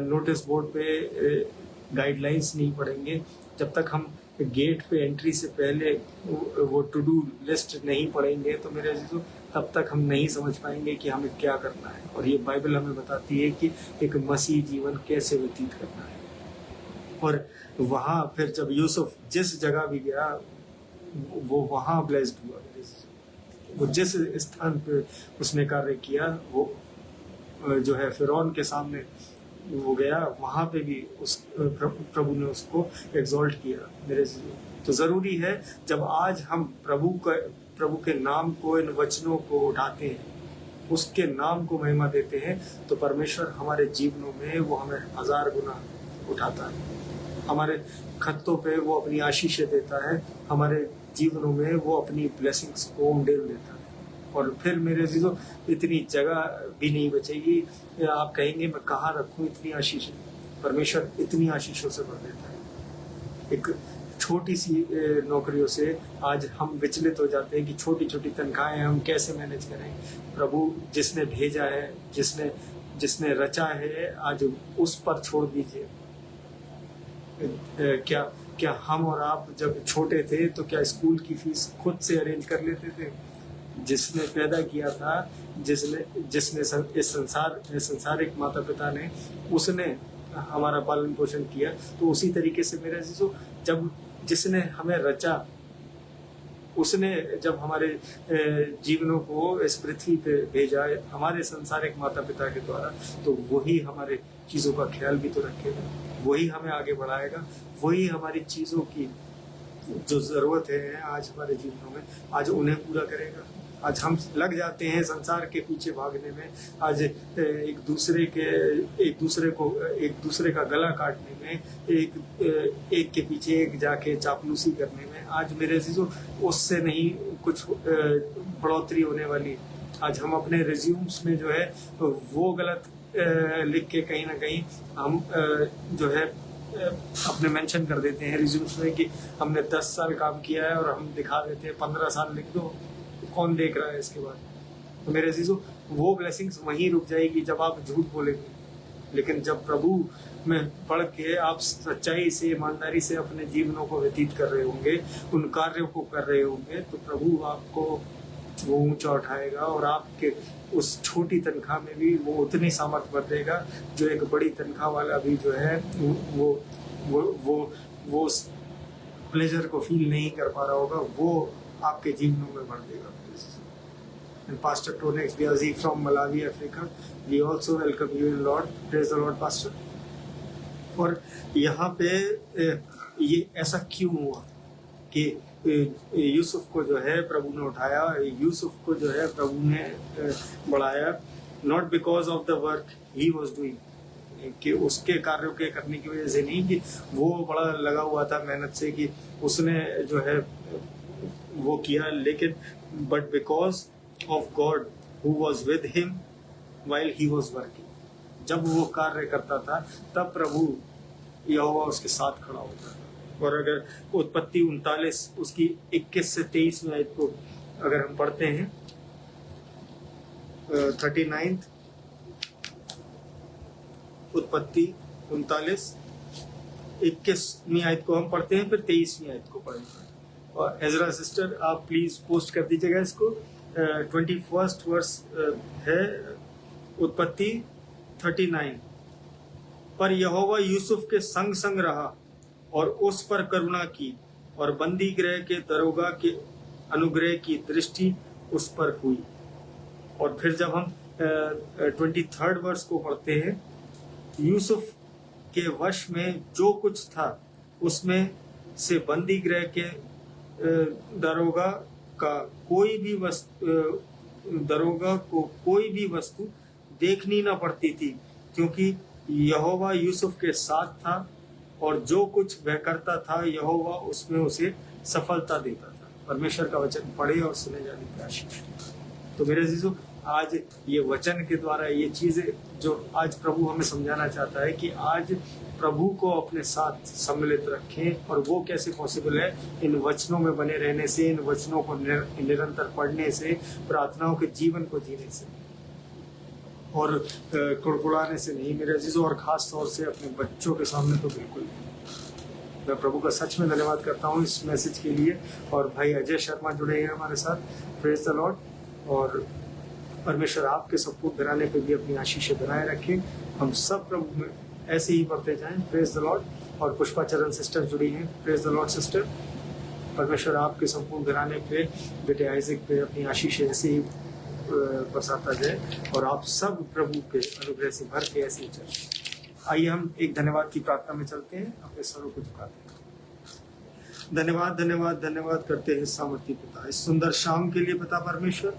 S1: नोटिस बोर्ड पे गाइडलाइंस नहीं पढ़ेंगे, जब तक हम गेट पे एंट्री से पहले वो टू डू लिस्ट नहीं पढ़ेंगे, तो मेरे अजीजों तब तक हम नहीं समझ पाएंगे कि हमें क्या करना है। और ये बाइबल हमें बताती है कि एक मसीह जीवन कैसे व्यतीत करना है। और वहाँ फिर जब यूसुफ जिस जगह भी गया, वो वहाँ ब्लेस्ड हुआ। वो जिस स्थान पे उसने कार्य किया, वो जो है फिरौन के सामने वो गया, वहाँ पे भी उस प्रभु ने उसको एग्जॉल्ट किया। मेरे तो ज़रूरी है, जब आज हम प्रभु के नाम को, इन वचनों को उठाते हैं, उसके नाम को महिमा देते हैं, तो परमेश्वर हमारे जीवनों में वो हमें 1000 गुना उठाता है। हमारे खत्तों पे वो अपनी आशीषें देता है, हमारे जीवनों में वो अपनी ब्लेसिंग्स को उंडेल देता है। और फिर मेरे अजीजों, इतनी जगह भी नहीं बचेगी, आप कहेंगे मैं कहाँ रखूँ इतनी आशीषें। परमेश्वर इतनी आशीषों से भर देता है। एक छोटी सी नौकरियों से आज हम विचलित हो जाते हैं कि छोटी छोटी तनख्वाहें हम कैसे मैनेज करें। प्रभु जिसने भेजा है, जिसने रचा है, आज उस पर छोड़ दीजिए। क्या हम और आप जब छोटे थे तो क्या स्कूल की फीस खुद से अरेंज कर लेते थे? जिसने पैदा किया था, जिसने इस संसारिक माता पिता ने, उसने हमारा पालन पोषण किया। तो उसी तरीके से मेरे अजीजों, जब जिसने हमें रचा, उसने जब हमारे जीवनों को इस पृथ्वी पे भेजा हमारे संसारिक माता पिता के द्वारा, तो वही हमारे चीज़ों का ख्याल भी तो रखेगा, वही हमें आगे बढ़ाएगा, वही हमारी चीज़ों की जो ज़रूरत है आज हमारे जीवनों में, आज उन्हें पूरा करेगा। आज हम लग जाते हैं संसार के पीछे भागने में, आज एक दूसरे का गला काटने में, एक के पीछे एक जाके चापलूसी करने में। आज मेरे अजीजों, उससे नहीं कुछ बढ़ोतरी होने वाली। आज हम अपने रिज्यूम्स में जो है वो गलत लिख के कहीं ना कहीं हम जो है अपने मेंशन कर देते हैं रिज्यूम्स में कि हमने 10 साल काम किया है, और हम दिखा देते हैं 15 साल लिख दो, कौन देख रहा है इसके बाद। तो मेरे अजीजों, वो ब्लेसिंग्स वहीं रुक जाएगी जब आप झूठ बोलेंगे। लेकिन जब प्रभु में पढ़ के आप सच्चाई से, ईमानदारी से अपने जीवनों को व्यतीत कर रहे होंगे, उन कार्यों को कर रहे होंगे, तो प्रभु आपको वो ऊंचा उठाएगा, और आपके उस छोटी तनख्वाह में भी वो उतनी सामर्थ भर देगा जो एक बड़ी तनख्वाह वाला भी जो है वो प्लेजर को फील नहीं कर पा रहा होगा, वो आपके जीवनों में भर देगा। And Pastor Tonex Biazi from Malawi, Africa, we also welcome you in Lord. Praise the Lord, Pastor. और यहाँ पे ये ऐसा क्यों हुआ कि यूसुफ को जो है प्रभु ने उठाया, यूसुफ को जो है प्रभु ने बढ़ाया, not because of the work he was doing, कि उसके कार्यों के करने की वजह से नहीं, कि वो बड़ा लगा हुआ था मेहनत से कि उसने जो है वो किया, लेकिन but because of God who was with him while he was working. जब वो कार्य करता था तब प्रभु यहोवा उसके साथ खड़ा होता था। और अगर उत्पत्ति 39 उसकी 21 से 23 में आयत को अगर हम पढ़ते हैं, 39 उत्पत्ति 39 21वीं आयत को हम पढ़ते हैं, फिर 23वीं आयत को पढ़ेंगे। और एजरा सिस्टर आप प्लीज पोस्ट कर दीजिएगा इसको। 21st वर्स है उत्पत्ति 39। पर यहोवा यूसुफ के संग संग रहा और उस पर करुणा की, और बंदी गृह के दरोगा के अनुग्रह की दृष्टि उस पर हुई। और फिर जब हम 23rd वर्ष को पढ़ते हैं, यूसुफ के वश में जो कुछ था उसमें से बंदी गृह के दरोगा को कोई भी वस्तु देखनी ना पड़ती थी, क्योंकि यहोवा यूसुफ के साथ था और जो कुछ वह करता था यहोवा उसमें उसे सफलता देता था। परमेश्वर का वचन पढ़े और सुने जाने की आशीष। तो मेरे अजीजों, आज ये वचन के द्वारा ये चीजें जो आज प्रभु हमें समझाना चाहता है कि आज प्रभु को अपने साथ सम्मिलित रखें। और वो कैसे पॉसिबल है? इन वचनों में बने रहने से, इन वचनों को निरंतर पढ़ने से, प्रार्थनाओं के जीवन को जीने से, और कुड़कुड़ाने से नहीं मेरे अजीजों। और खास तौर से अपने बच्चों के सामने तो बिल्कुल नहीं। मैं प्रभु का सच में धन्यवाद करता हूँ इस मैसेज के लिए। और भाई अजय शर्मा जुड़े हैं हमारे साथ, प्रेज द लॉर्ड। और परमेश्वर आपके संपूर्ण घराने पे भी अपनी आशीषें बनाए रखें। हम सब प्रभु में ऐसे ही बढ़ते जाएं, प्रेज द लॉर्ड। और पुष्पा चरण सिस्टर जुड़ी हैं, प्रेज द लॉर्ड सिस्टर। परमेश्वर आपके संपूर्ण घराने पे, बेटे आइजक पे अपनी आशीषें ऐसे ही बरसाता जाए और आप सब प्रभु के अनुग्रह से भर के ऐसे ही चलें। आइए हम एक धन्यवाद की प्रार्थना में चलते हैं, अपने सरों को झुकाते हैं। धन्यवाद धन्यवाद धन्यवाद करते हैं सामर्थी पिता, इस सुंदर शाम के लिए पिता परमेश्वर,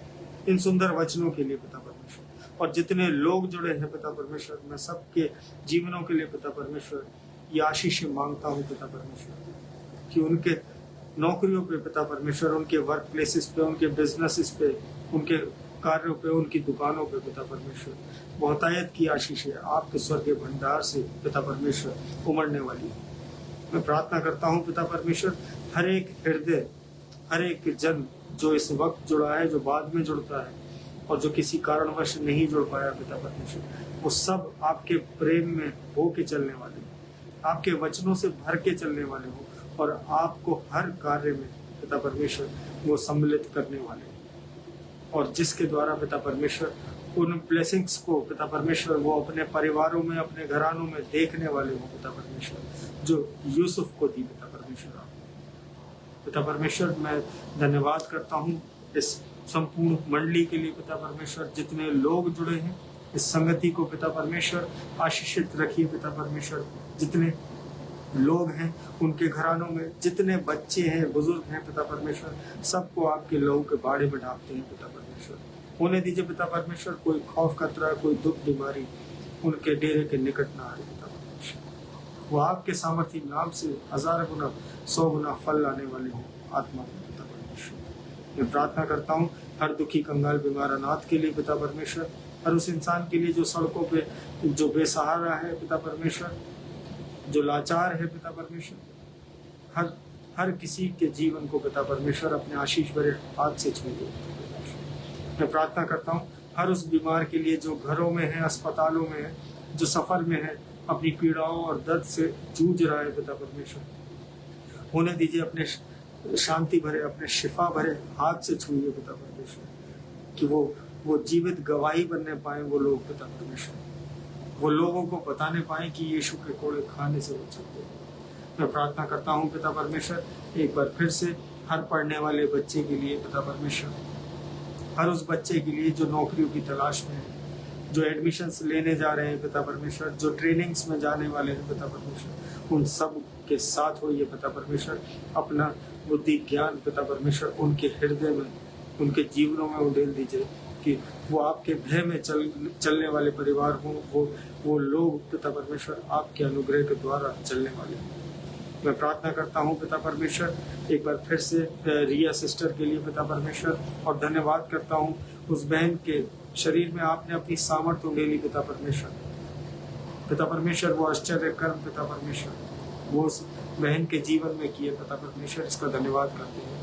S1: इन सुंदर वचनों के लिए पिता परमेश्वर, और जितने लोग जुड़े हैं पिता परमेश्वर, मैं सबके जीवनों के लिए पिता परमेश्वर ये आशीष मांगता हूँ पिता परमेश्वर कि उनके नौकरियों पे पिता परमेश्वर, उनके वर्क प्लेसेस पे, उनके बिजनेसेस पे, उनके कार्यों पे, उनकी दुकानों पे पिता परमेश्वर बहुतायत की आशीष है आपके स्वर्गीय भंडार से पिता परमेश्वर उमड़ने वाली। मैं प्रार्थना करता हूँ पिता परमेश्वर, हर एक हृदय, हर एक जन जो इस वक्त जुड़ा है, जो बाद में जुड़ता है और जो किसी कारणवश नहीं जुड़ पाया पिता परमेश्वर, वो सब आपके प्रेम में हो के चलने वाले, आपके वचनों से भर के चलने वाले हो और आपको हर कार्य में पिता परमेश्वर वो सम्मिलित करने वाले, और जिसके द्वारा पिता परमेश्वर उन ब्लेसिंग्स को पिता परमेश्वर वो अपने परिवारों में, अपने घरानों में देखने वाले हो पिता परमेश्वर, जो यूसुफ को दी पिता परमेश्वर। आप पिता परमेश्वर मैं धन्यवाद करता हूँ इस संपूर्ण मंडली के लिए पिता परमेश्वर, जितने लोग जुड़े हैं इस संगति को पिता परमेश्वर आशीषित रखिए पिता परमेश्वर। जितने लोग हैं उनके घरानों में, जितने बच्चे हैं, बुजुर्ग हैं पिता परमेश्वर, सबको आपके लहू के बाड़े में ढांपते हैं पिता परमेश्वर। होने दीजिए पिता परमेश्वर कोई खौफ खतरा, कोई दुख बीमारी उनके डेरे के निकट ना आए पिता परमेश्वर। वो आपके सामर्थ्य नाम से 1000 गुना 100 गुना फल लाने वाले हो आत्मा में पिता परमेश्वर। मैं प्रार्थना करता हूँ हर दुखी कंगाल बीमार अनाथ के लिए पिता परमेश्वर, हर उस इंसान के लिए जो सड़कों पे जो बेसहारा है पिता परमेश्वर, जो लाचार है पिता परमेश्वर, हर किसी के जीवन को पिता परमेश्वर अपने आशीष भरे हाथ से छूए। मैं प्रार्थना करता हूँ हर उस बीमार के लिए जो घरों में है, अस्पतालों में है, जो सफर में है, अपनी पीड़ाओं और दर्द से जूझ रहा है पिता परमेश्वर, होने दीजिए अपने शांति भरे, अपने शिफा भरे हाथ से छूइए पिता परमेश्वर, कि वो जीवित गवाही बनने पाए वो लोग पिता परमेश्वर, वो लोगों को बताने पाए कि यीशु के कोड़े खाने से बच सकते हैं। मैं प्रार्थना करता हूँ पिता परमेश्वर एक बार फिर से हर पढ़ने वाले बच्चे के लिए पिता परमेश्वर, हर उस बच्चे के लिए जो नौकरियों की तलाश में है, जो एडमिशन्स लेने जा रहे हैं पिता परमेश्वर, जो ट्रेनिंग्स में जाने वाले हैं पिता परमेश्वर, उन सब के साथ होइए पिता परमेश्वर। अपना बुद्धि ज्ञान पिता परमेश्वर उनके हृदय में, उनके जीवनों में उड़ेल दीजिए कि वो आपके भय में चलने वाले परिवार हों, वो लोग पिता परमेश्वर आपके अनुग्रह के द्वारा चलने वाले हैं। मैं प्रार्थना करता हूँ पिता परमेश्वर एक बार फिर से रिया सिस्टर के लिए पिता परमेश्वर, और धन्यवाद करता हूँ उस बहन के शरीर में आपने अपनी सामर्थ्य उंडेली पिता परमेश्वर। पिता परमेश्वर वो आश्चर्य कर्म पिता परमेश्वर वो उस बहन के जीवन में किए पिता परमेश्वर, इसका धन्यवाद करते हैं।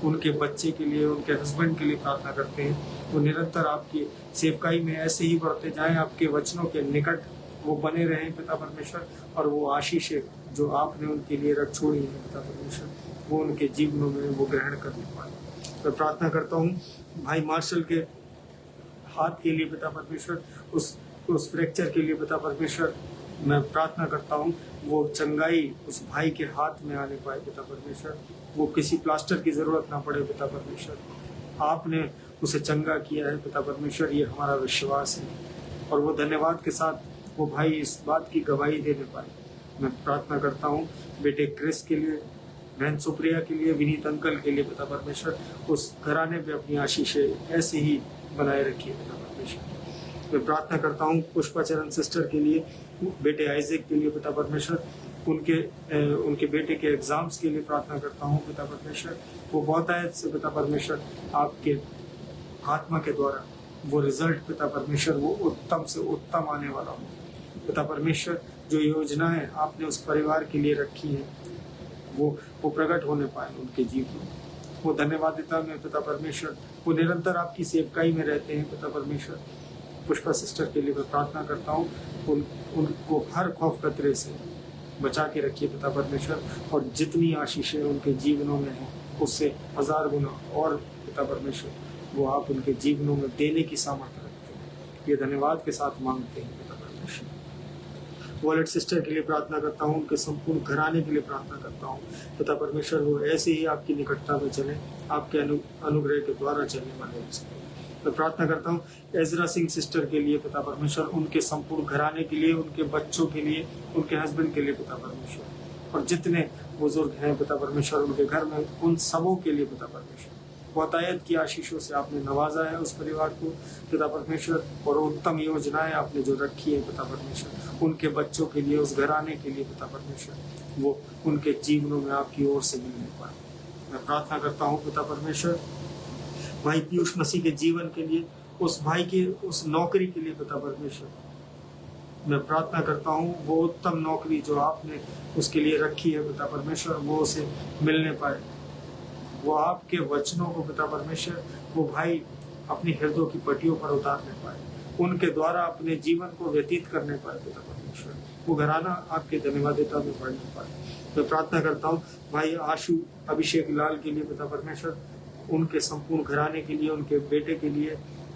S1: उनके बच्चे के लिए, उनके हस्बैंड के लिए प्रार्थना करते हैं, वो निरंतर आपकी सेवकाई में ऐसे ही बढ़ते जाएं, आपके वचनों के निकट वो बने रहें पिता परमेश्वर, और वो आशीषें जो आपने उनके लिए रख छोड़ी है पिता परमेश्वर वो उनके जीवनों में वो ग्रहण करने पाए। मैं प्रार्थना करता हूँ भाई मार्शल के हाथ के लिए पिता परमेश्वर, उस उस फ्रैक्चर के लिए पिता परमेश्वर मैं प्रार्थना करता हूँ, वो चंगाई उस भाई के हाथ में आने पाए पिता परमेश्वर, वो किसी प्लास्टर की जरूरत ना पड़े पिता परमेश्वर। आपने उसे चंगा किया है पिता परमेश्वर, ये हमारा विश्वास है। और वो धन्यवाद के साथ वो भाई इस बात की गवाही देने पाए। मैं प्रार्थना करता हूँ बेटे क्रिस के लिए, बहन सुप्रिया के लिए, विनीत अंकल के लिए पिता परमेश्वर, उस घराने पे अपनी आशीषें ऐसे ही बनाए रखिए पिता परमेश्वर। मैं प्रार्थना करता हूँ पुष्पाचरण सिस्टर के लिए, बेटे आइजक के लिए पिता परमेश्वर, उनके बेटे के एग्जाम्स के लिए प्रार्थना करता हूँ पिता परमेश्वर। वो बहुतायत से पिता परमेश्वर आपके आत्मा के द्वारा वो रिजल्ट पिता परमेश्वर वो उत्तम से उत्तम आने वाला हो पिता परमेश्वर। जो योजनाएं आपने उस परिवार के लिए रखी है वो प्रकट होने पाए उनके जीवन में। वो धन्यवाद देता मैं पिता परमेश्वर, वो निरंतर आपकी सेवकाई में रहते हैं पिता परमेश्वर। पुष्पा सिस्टर के लिए मैं प्रार्थना करता हूँ, उनको हर खौफ खतरे से बचा के रखिए पिता परमेश्वर, और जितनी आशीषें उनके जीवनों में हैं उससे 1000 गुना और पिता परमेश्वर वो आप उनके जीवनों में देने की सामर्थ्य रखते हैं। ये धन्यवाद के साथ मांगते हैं पिता परमेश्वर। वॉलेट सिस्टर के लिए प्रार्थना करता हूँ, उनके संपूर्ण घराने के लिए प्रार्थना करता हूँ पिता परमेश्वर, वो ऐसे ही आपकी निकटता में चले, आपके अनुग्रह के द्वारा चलने वाले हो सके। मैं प्रार्थना करता हूँ एजरा सिंह सिस्टर के लिए पिता परमेश्वर, उनके संपूर्ण घराने के लिए, उनके बच्चों के लिए, उनके हस्बैंड के लिए पिता परमेश्वर, और जितने बुजुर्ग हैं पिता परमेश्वर उनके घर में, उन सबों के लिए पिता परमेश्वर। बहुतायत की आशीषों से आपने नवाजा है उस परिवार को पिता परमेश्वर, और उत्तम योजनाएं आपने जो रखी है पिता परमेश्वर उनके बच्चों के लिए, उस घराने के लिए पिता परमेश्वर, वो उनके जीवनों में आपकी ओर से मिलने पाए। मैं प्रार्थना करता हूँ पिता परमेश्वर भाई पीयूष मसीह के जीवन के लिए, उस भाई के उस नौकरी के लिए पिता परमेश्वर। मैं प्रार्थना करता हूँ वो उत्तम नौकरी जो आपने उसके लिए रखी है पिता परमेश्वर वो उसे मिलने पाए। वो आपके वचनों को पिता परमेश्वर वो भाई अपनी हृदय की पटियों पर उतारने पाए, उनके द्वारा अपने जीवन को व्यतीत करने पाए पिता परमेश्वर। वो घराना आपके धन्यवादिता में बढ़ने पाए। मैं प्रार्थना करता हूँ भाई आशु अभिषेक लाल के लिए पिता परमेश्वर, उनके संपूर्ण घराने के लिए, उनके बेटे के लिए,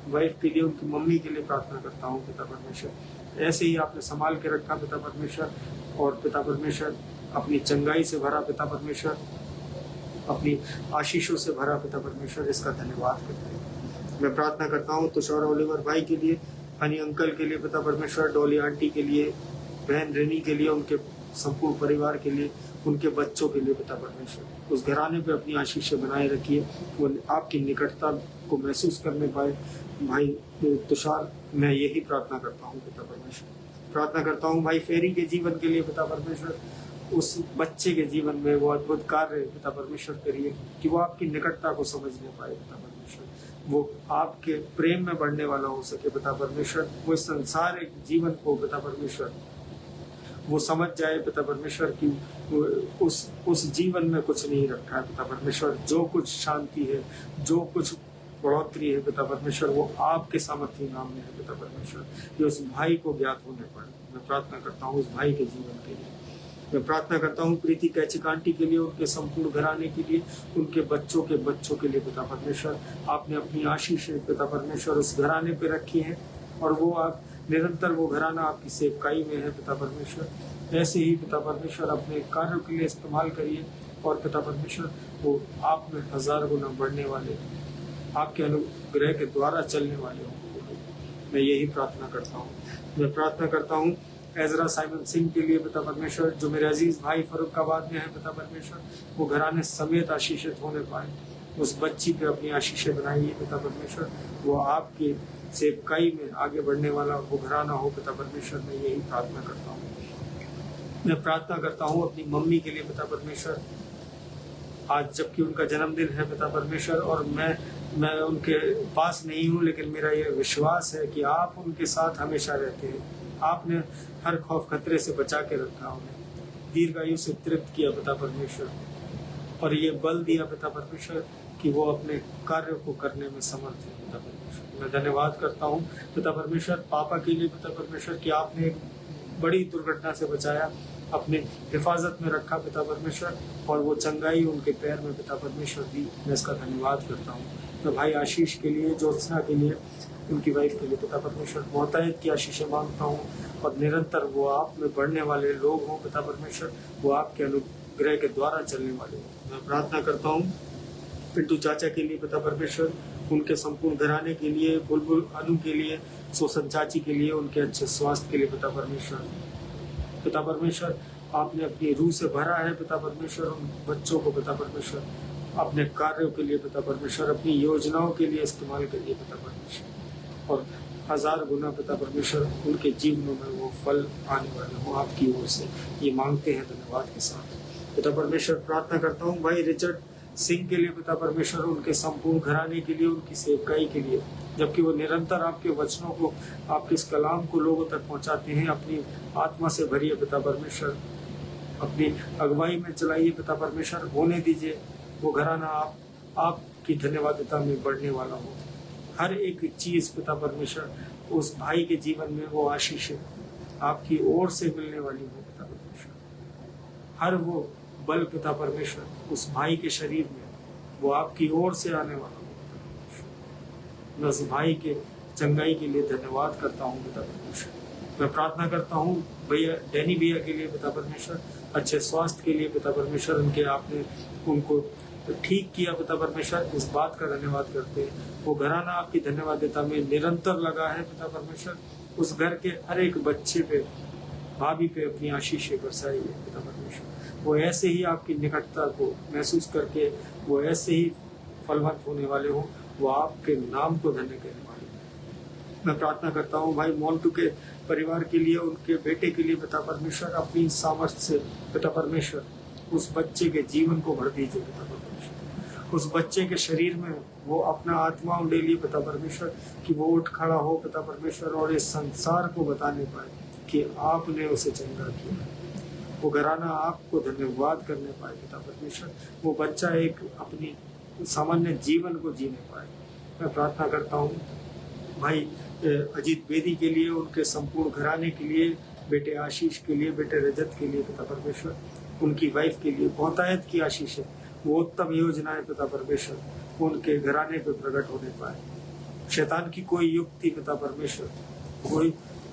S1: वाइफ के लिए, उनकी मम्मी के लिए प्रार्थना करता हूँ पिता परमेश्वर। ऐसे ही आपने संभाल के रखा पिता परमेश्वर, और पिता परमेश्वर अपनी चंगाई से भरा पिता परमेश्वर, अपनी आशीषों से भरा पिता परमेश्वर, इसका धन्यवाद करते हैं। मैं प्रार्थना करता हूँ तुषार ओलिवर भाई के लिए, हनी अंकल के लिए पिता परमेश्वर, डॉली आंटी के लिए, बहन रेनी के लिए, उनके संपूर्ण परिवार के लिए, उनके बच्चों के लिए पिता परमेश्वर। उस घराने पे अपनी आशीषें बनाए रखिए, वो आपकी निकटता को महसूस करने पाए। भाई तुषार मैं यही प्रार्थना करता हूँ पिता परमेश्वर। प्रार्थना करता हूँ भाई फेरी के जीवन के लिए पिता परमेश्वर, उस बच्चे के जीवन में वो अद्भुत कार्य पिता परमेश्वर करिए कि वो आपकी निकटता को समझने पाए पिता परमेश्वर, वो आपके प्रेम में बढ़ने वाला हो सके पिता परमेश्वर। वो इस संसारिक जीवन को पिता परमेश्वर वो समझ जाए पिता परमेश्वर की उस जीवन में कुछ नहीं रखा है पिता परमेश्वर। जो कुछ शांति है, जो कुछ बढ़ोतरी है पिता परमेश्वर, वो आपके सामर्थ्य नाम में है पिता परमेश्वर। ये उस भाई को ज्ञात होने पड़े। मैं प्रार्थना करता हूँ उस भाई के जीवन के लिए। मैं प्रार्थना करता हूँ प्रीति कैचिक आंटी के लिए, उनके संपूर्ण घराने के लिए, उनके बच्चों के लिए पिता परमेश्वर। आपने अपनी आशीष पिता परमेश्वर उस घराने पे रखी है, और वो आप निरंतर वो घराना आपकी सेवकाई में है पिता परमेश्वर। ऐसे ही पिता परमेश्वर अपने कार्यों के लिए इस्तेमाल करिए, और पिता परमेश्वर वो आप में 1000 गुना बढ़ने वाले, आपके अनुग्रह के द्वारा चलने वाले हों। मैं यही प्रार्थना करता हूँ। मैं प्रार्थना करता हूँ एजरा साइमन सिंह के लिए पिता परमेश्वर, जो मेरे अजीज भाई फरुखाबाद में है पिता परमेश्वर, वो घराने समेत आशीषित होने पाए। उस बच्ची पे अपनी आशीषें बनाइए पिता परमेश्वर, वो आपकी सेवकाई में आगे बढ़ने वाला वो घराना हो पिता परमेश्वर। मैं यही प्रार्थना करता हूँ। मैं प्रार्थना करता हूँ अपनी मम्मी के लिए पिता परमेश्वर, आज जबकि उनका जन्मदिन है पिता परमेश्वर, और मैं उनके पास नहीं हूँ, लेकिन मेरा ये विश्वास है कि आप उनके साथ हमेशा रहते हैं। आपने हर खौफ खतरे से बचा के रखा, उन्हें दीर्घायु से तृप्त किया पिता परमेश्वर, और ये बल दिया पिता परमेश्वर कि वो अपने कार्यों को करने में समर्थ है पिता परमेश्वर। मैं धन्यवाद करता हूँ पिता परमेश्वर पापा के लिए पिता परमेश्वर कि आपने एक बड़ी दुर्घटना से बचाया, अपने हिफाजत में रखा पिता परमेश्वर, और वो चंगाई उनके पैर में पिता परमेश्वर दी। मैं इसका धन्यवाद करता हूँ। मैं भाई आशीष के लिए, ज्योत्सना के लिए, उनकी वाइफ के लिए पिता परमेश्वर बहुतायत की आशीषें मांगता हूँ, और निरंतर वो आप में बढ़ने वाले लोग हों पिता परमेश्वर, वो आपके अनुग्रह के द्वारा चलने वाले हों। मैं प्रार्थना करता हूँ पिंटू चाचा के लिए पिता परमेश्वर, उनके संपूर्ण घराने के लिए, बुलबुल अनु के लिए, सोसन चाची के लिए, उनके अच्छे स्वास्थ्य के लिए पिता परमेश्वर। पिता परमेश्वर आपने अपनी रूह से भरा है पिता परमेश्वर, उन बच्चों को पिता परमेश्वर अपने कार्यों के लिए पिता परमेश्वर, अपनी योजनाओं के लिए इस्तेमाल करिए पिता परमेश्वर, और 1000 गुना पिता परमेश्वर उनके जीवनों में वो फल आने वाले हों आपकी ओर से, ये मांगते हैं धन्यवाद के साथ। पिता परमेश्वर प्रार्थना करता हूँ भाई रिचर्ड सिंह के लिए पिता परमेश्वर, उनके संपूर्ण घराने के लिए, उनकी सेवकाई के लिए, जबकि वो निरंतर आपके वचनों को, आपके इस कलाम को लोगों तक पहुंचाते हैं। अपनी आत्मा से भरिए पिता परमेश्वर, अपनी अगुवाई में चलाइए पिता परमेश्वर, होने दीजिए वो घराना आपकी धन्यवादिता में बढ़ने वाला हो। हर एक चीज पिता परमेश्वर उस भाई के जीवन में वो आशीष आपकी ओर से मिलने वाली हो पिता परमेश्वर। हर वो बल पिता परमेश्वर उस भाई के शरीर में वो आपकी ओर से आने वाला हो। मैं उस भाई के चंगाई के लिए धन्यवाद करता हूँ पिता परमेश्वर। मैं प्रार्थना करता हूँ भैया डैनी भैया के लिए पिता परमेश्वर, अच्छे स्वास्थ्य के लिए पिता परमेश्वर, उनके आपने उनको ठीक किया पिता परमेश्वर, इस बात का धन्यवाद करते हैं। वो घराना आपकी धन्यवादिता में निरंतर लगा है पिता परमेश्वर, उस घर के हर एक बच्चे पे, भाभी पे अपनी आशीषें बरसाइए पिता परमेश्वर। वो ऐसे ही आपकी निकटता को महसूस करके वो ऐसे ही फलवंत होने वाले हों, वो आपके नाम को धन्य करने वाले हों। मैं प्रार्थना करता हूँ भाई मोन्टू के परिवार के लिए, उनके बेटे के लिए पिता परमेश्वर, अपनी सामर्थ्य से पिता परमेश्वर उस बच्चे के जीवन को भर दीजिए पिता परमेश्वर। उस बच्चे के शरीर में वो अपना आत्मा उंडेलिए पिता परमेश्वर, कि वो उठ खड़ा हो पिता परमेश्वर, और इस संसार को बताने पाए कि आपने उसे चंगा किया। वो घराना आपको धन्यवाद करने पाए पिता परमेश्वर, वो बच्चा एक अपनी सामान्य जीवन को जीने पाए। मैं प्रार्थना करता हूँ भाई अजीत बेदी के लिए, उनके संपूर्ण घराने के लिए, बेटे आशीष के लिए, बेटे रजत के लिए पिता परमेश्वर, उनकी वाइफ के लिए बहुतायत की आशीष है, वो उत्तम योजनाएं पिता परमेश्वर उनके घराने पे प्रकट होने पाए। शैतान की कोई युक्ति पिता परमेश्वर,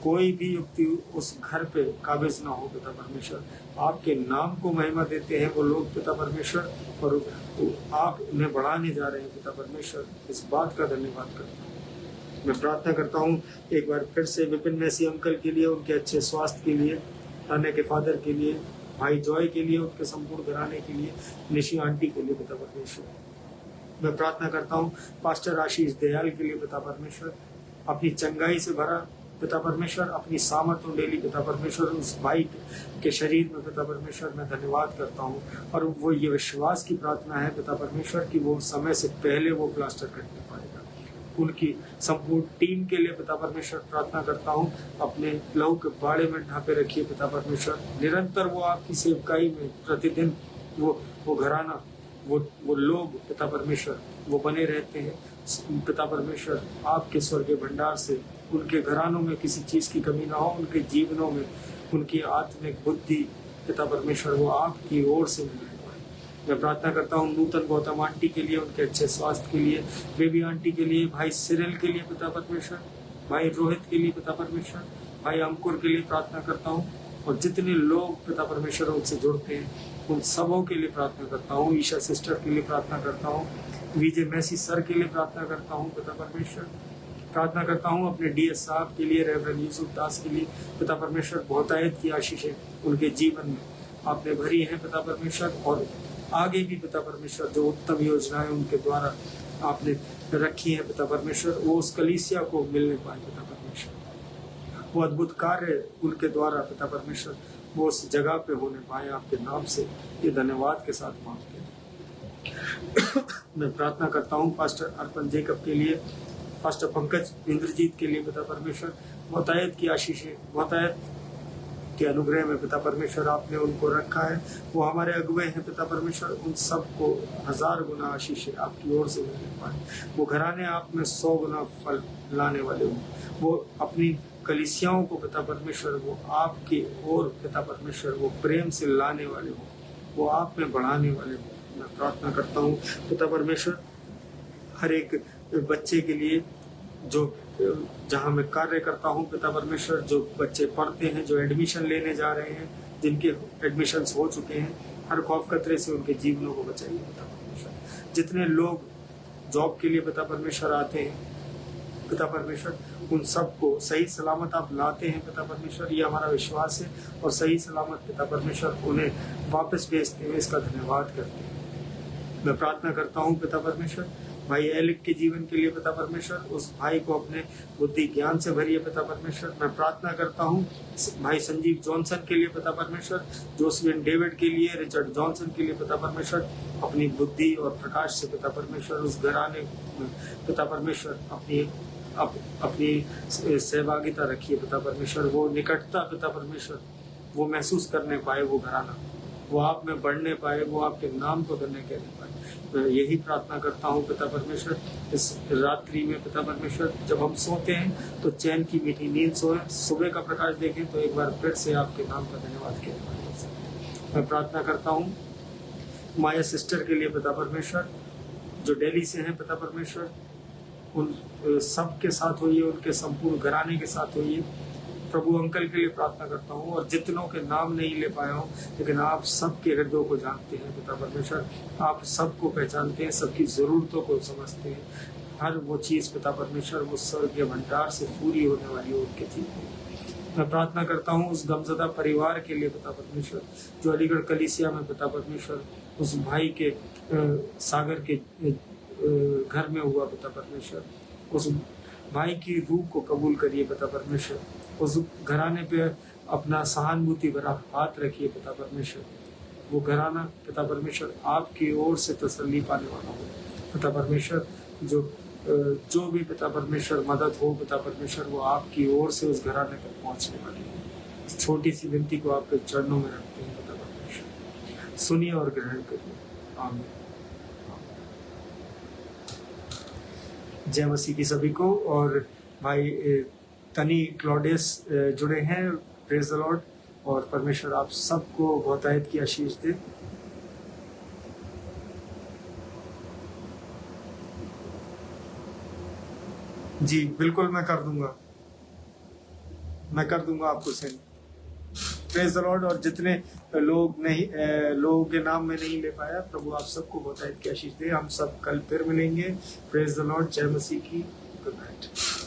S1: कोई भी युक्ति उस घर पे काबिज ना हो पिता परमेश्वर। आपके नाम को महिमा देते हैं वो लोग पिता परमेश्वर, और आप उन्हें बढ़ाने जा रहे हैं पिता परमेश्वर, इस बात का धन्यवाद करता हूँ। मैं प्रार्थना करता हूँ एक बार फिर से विपिन मैसी अंकल के लिए, उनके अच्छे स्वास्थ्य के लिए, ताने के फादर के लिए, भाई जॉय के लिए, उनके संपूर्ण घराने के लिए, निशी आंटी के लिए पिता परमेश्वर। मैं प्रार्थना करता हूँ पास्टर आशीष दयाल के लिए पिता परमेश्वर, अपनी चंगाई से भरा पिता परमेश्वर, अपनी सामर्थ्य उंडेली पिता परमेश्वर, उस भाई के शरीर में पिता परमेश्वर मैं धन्यवाद करता हूँ। और वो ये विश्वास की प्रार्थना है पिता परमेश्वर कि वो समय से पहले वो प्लास्टर करने पाएगा। उनकी संपूर्ण टीम के लिए पिता परमेश्वर प्रार्थना करता हूँ, अपने लहू के बाड़े में ढांपे रखिए पिता परमेश्वर। निरंतर वो आपकी सेवकाई में प्रतिदिन वो घराना, वो लोग पिता परमेश्वर वो बने रहते हैं पिता परमेश्वर। आपके स्वर्गीय भंडार से उनके घरानों में किसी चीज की कमी ना हो, उनके जीवनों में उनकी आत्मिक बुद्धि पिता परमेश्वर वो आपकी ओर से मिलने पाए। मैं प्रार्थना करता हूँ नूतन गौतम आंटी के लिए, उनके अच्छे स्वास्थ्य के लिए, बेबी आंटी के लिए, भाई सिरिल के लिए पिता परमेश्वर, भाई रोहित के लिए पिता परमेश्वर, भाई अंकुर के लिए प्रार्थना करता हूँ, और जितने लोग पिता परमेश्वर उनसे जुड़ते हैं उन सबों के लिए प्रार्थना करता हूँ। ईशा सिस्टर के लिए प्रार्थना करता हूँ, विजय मैसी सर के लिए प्रार्थना करता हूँ पिता परमेश्वर। प्रार्थना करता हूँ अपने डीएस साहब के लिए, रेवरेंड यूसुफ दास के लिए पिता परमेश्वर। बहुतायत की आशीषें उनके जीवन में आपने भरी है पिता परमेश्वर, और आगे भी पिता परमेश्वर जो उत्तम योजनाएं उनके द्वारा आपने रखी है पिता परमेश्वर, वो उस कलीसिया को मिलने पाए पिता परमेश्वर। वो अद्भुत कार्य उनके द्वारा पिता परमेश्वर वो उस जगह पे होने पाए आपके नाम से, ये धन्यवाद के साथ मांगते हैं। मैं प्रार्थना करता हूँ पास्टर अर्पण जेकब के लिए, पास्टर पंकज इंद्रजीत के लिए पिता परमेश्वर। बहुतायत की आशीषें, बहुतायत के अनुग्रह में पिता परमेश्वर आपने उनको रखा है, वो हमारे अगुवे हैं पिता परमेश्वर। उन सबको 1000 गुना आशीषें आपकी ओर से मिलने पाए। वो घराने आप में 100 गुना फल लाने वाले हों। वो अपनी कलीसियाओं को पिता परमेश्वर वो आपकी ओर पिता परमेश्वर वो प्रेम से लाने वाले हों, वो आप में बढ़ाने वाले हों। मैं प्रार्थना करता हूँ पिता परमेश्वर हर एक बच्चे के लिए जो जहाँ मैं कार्य करता हूँ पिता परमेश्वर, जो बच्चे पढ़ते हैं, जो एडमिशन लेने जा रहे हैं, जिनके एडमिशन्स हो चुके हैं, हर खौफ खतरे से उनके जीवनों को बचाइए पिता परमेश्वर। जितने लोग जॉब के लिए पिता परमेश्वर आते हैं पिता परमेश्वर, उन सबको सही सलामत आप लाते हैं पिता परमेश्वर, ये हमारा विश्वास है। और सही सलामत पिता परमेश्वर उन्हें वापस भेजते हैं, इसका धन्यवाद करते हैं। मैं प्रार्थना करता हूँ पिता परमेश्वर भाई एलिक के जीवन के लिए पिता परमेश्वर, उस भाई को अपने बुद्धि ज्ञान से भरिए पिता परमेश्वर। मैं प्रार्थना करता हूँ भाई संजीव जॉनसन के लिए पिता परमेश्वर, जोसविन डेविड के लिए, रिचर्ड जॉनसन के लिए पिता परमेश्वर, अपनी बुद्धि और प्रकाश से पिता परमेश्वर उस घराने पिता परमेश्वर अपनी सहभागिता रखिए पिता परमेश्वर। वो निकटता पिता परमेश्वर वो महसूस करने पाए, वो घराना वो आप में बढ़ने पाए, वो आपके नाम को करने के पाए। मैं यही प्रार्थना करता हूँ पिता परमेश्वर, इस रात्रि में पिता परमेश्वर जब हम सोते हैं तो चैन की मीठी नींद सोएं, सुबह का प्रकाश देखें तो एक बार फिर से आपके नाम का धन्यवाद करें। मैं प्रार्थना करता हूँ माया सिस्टर के लिए पिता परमेश्वर, जो दिल्ली से हैं पिता परमेश्वर, उन सब के साथ होइए, उनके संपूर्ण घराने के साथ होइए प्रभु। अंकल के लिए प्रार्थना करता हूँ, और जितनों के नाम नहीं ले पाया हूँ, लेकिन आप सबके हृदयों को जानते हैं पिता परमेश्वर, आप सबको पहचानते हैं, सबकी ज़रूरतों को समझते हैं। हर वो चीज़ पिता परमेश्वर वो स्वर्गीय भंडार से पूरी होने वाली हो उनके जीवन में। मैं प्रार्थना करता हूँ उस गमज़दा परिवार के लिए पिता परमेश्वर, जो अलीगढ़ कलीसिया में पिता परमेश्वर उस भाई के सागर के घर में हुआ पिता परमेश्वर, उस भाई की रूह को कबूल करिए पिता परमेश्वर। उस घराने पे अपना सहानुभूति भरा हाथ रखिए पिता परमेश्वर। वो घराना पिता परमेश्वर आपकी ओर से तसल्ली पाने वाला हो पिता परमेश्वर। जो भी पिता परमेश्वर मदद हो पिता परमेश्वर, वो आपकी ओर से उस घराने तक पहुंचने वाली है। इस छोटी सी विनती को आपके चरणों में रखते हैं पिता परमेश्वर, सुनिए और ग्रहण करिए। आमीन। जय मसीह की सभी को। और भाई तनी क्लॉडियस जुड़े हैं, प्रेज द लॉर्ड, और परमेश्वर आप सबको बहुतायत की आशीष दे। जी बिल्कुल, मैं कर दूंगा आपको सेंड। Praise the Lord. और जितने लोगों के नाम में नहीं ले पाया, प्रभु आप सबको बहुतायत की आशीष दे। हम सब कल फिर मिलेंगे। Praise the Lord. जय मसीह की। Good night.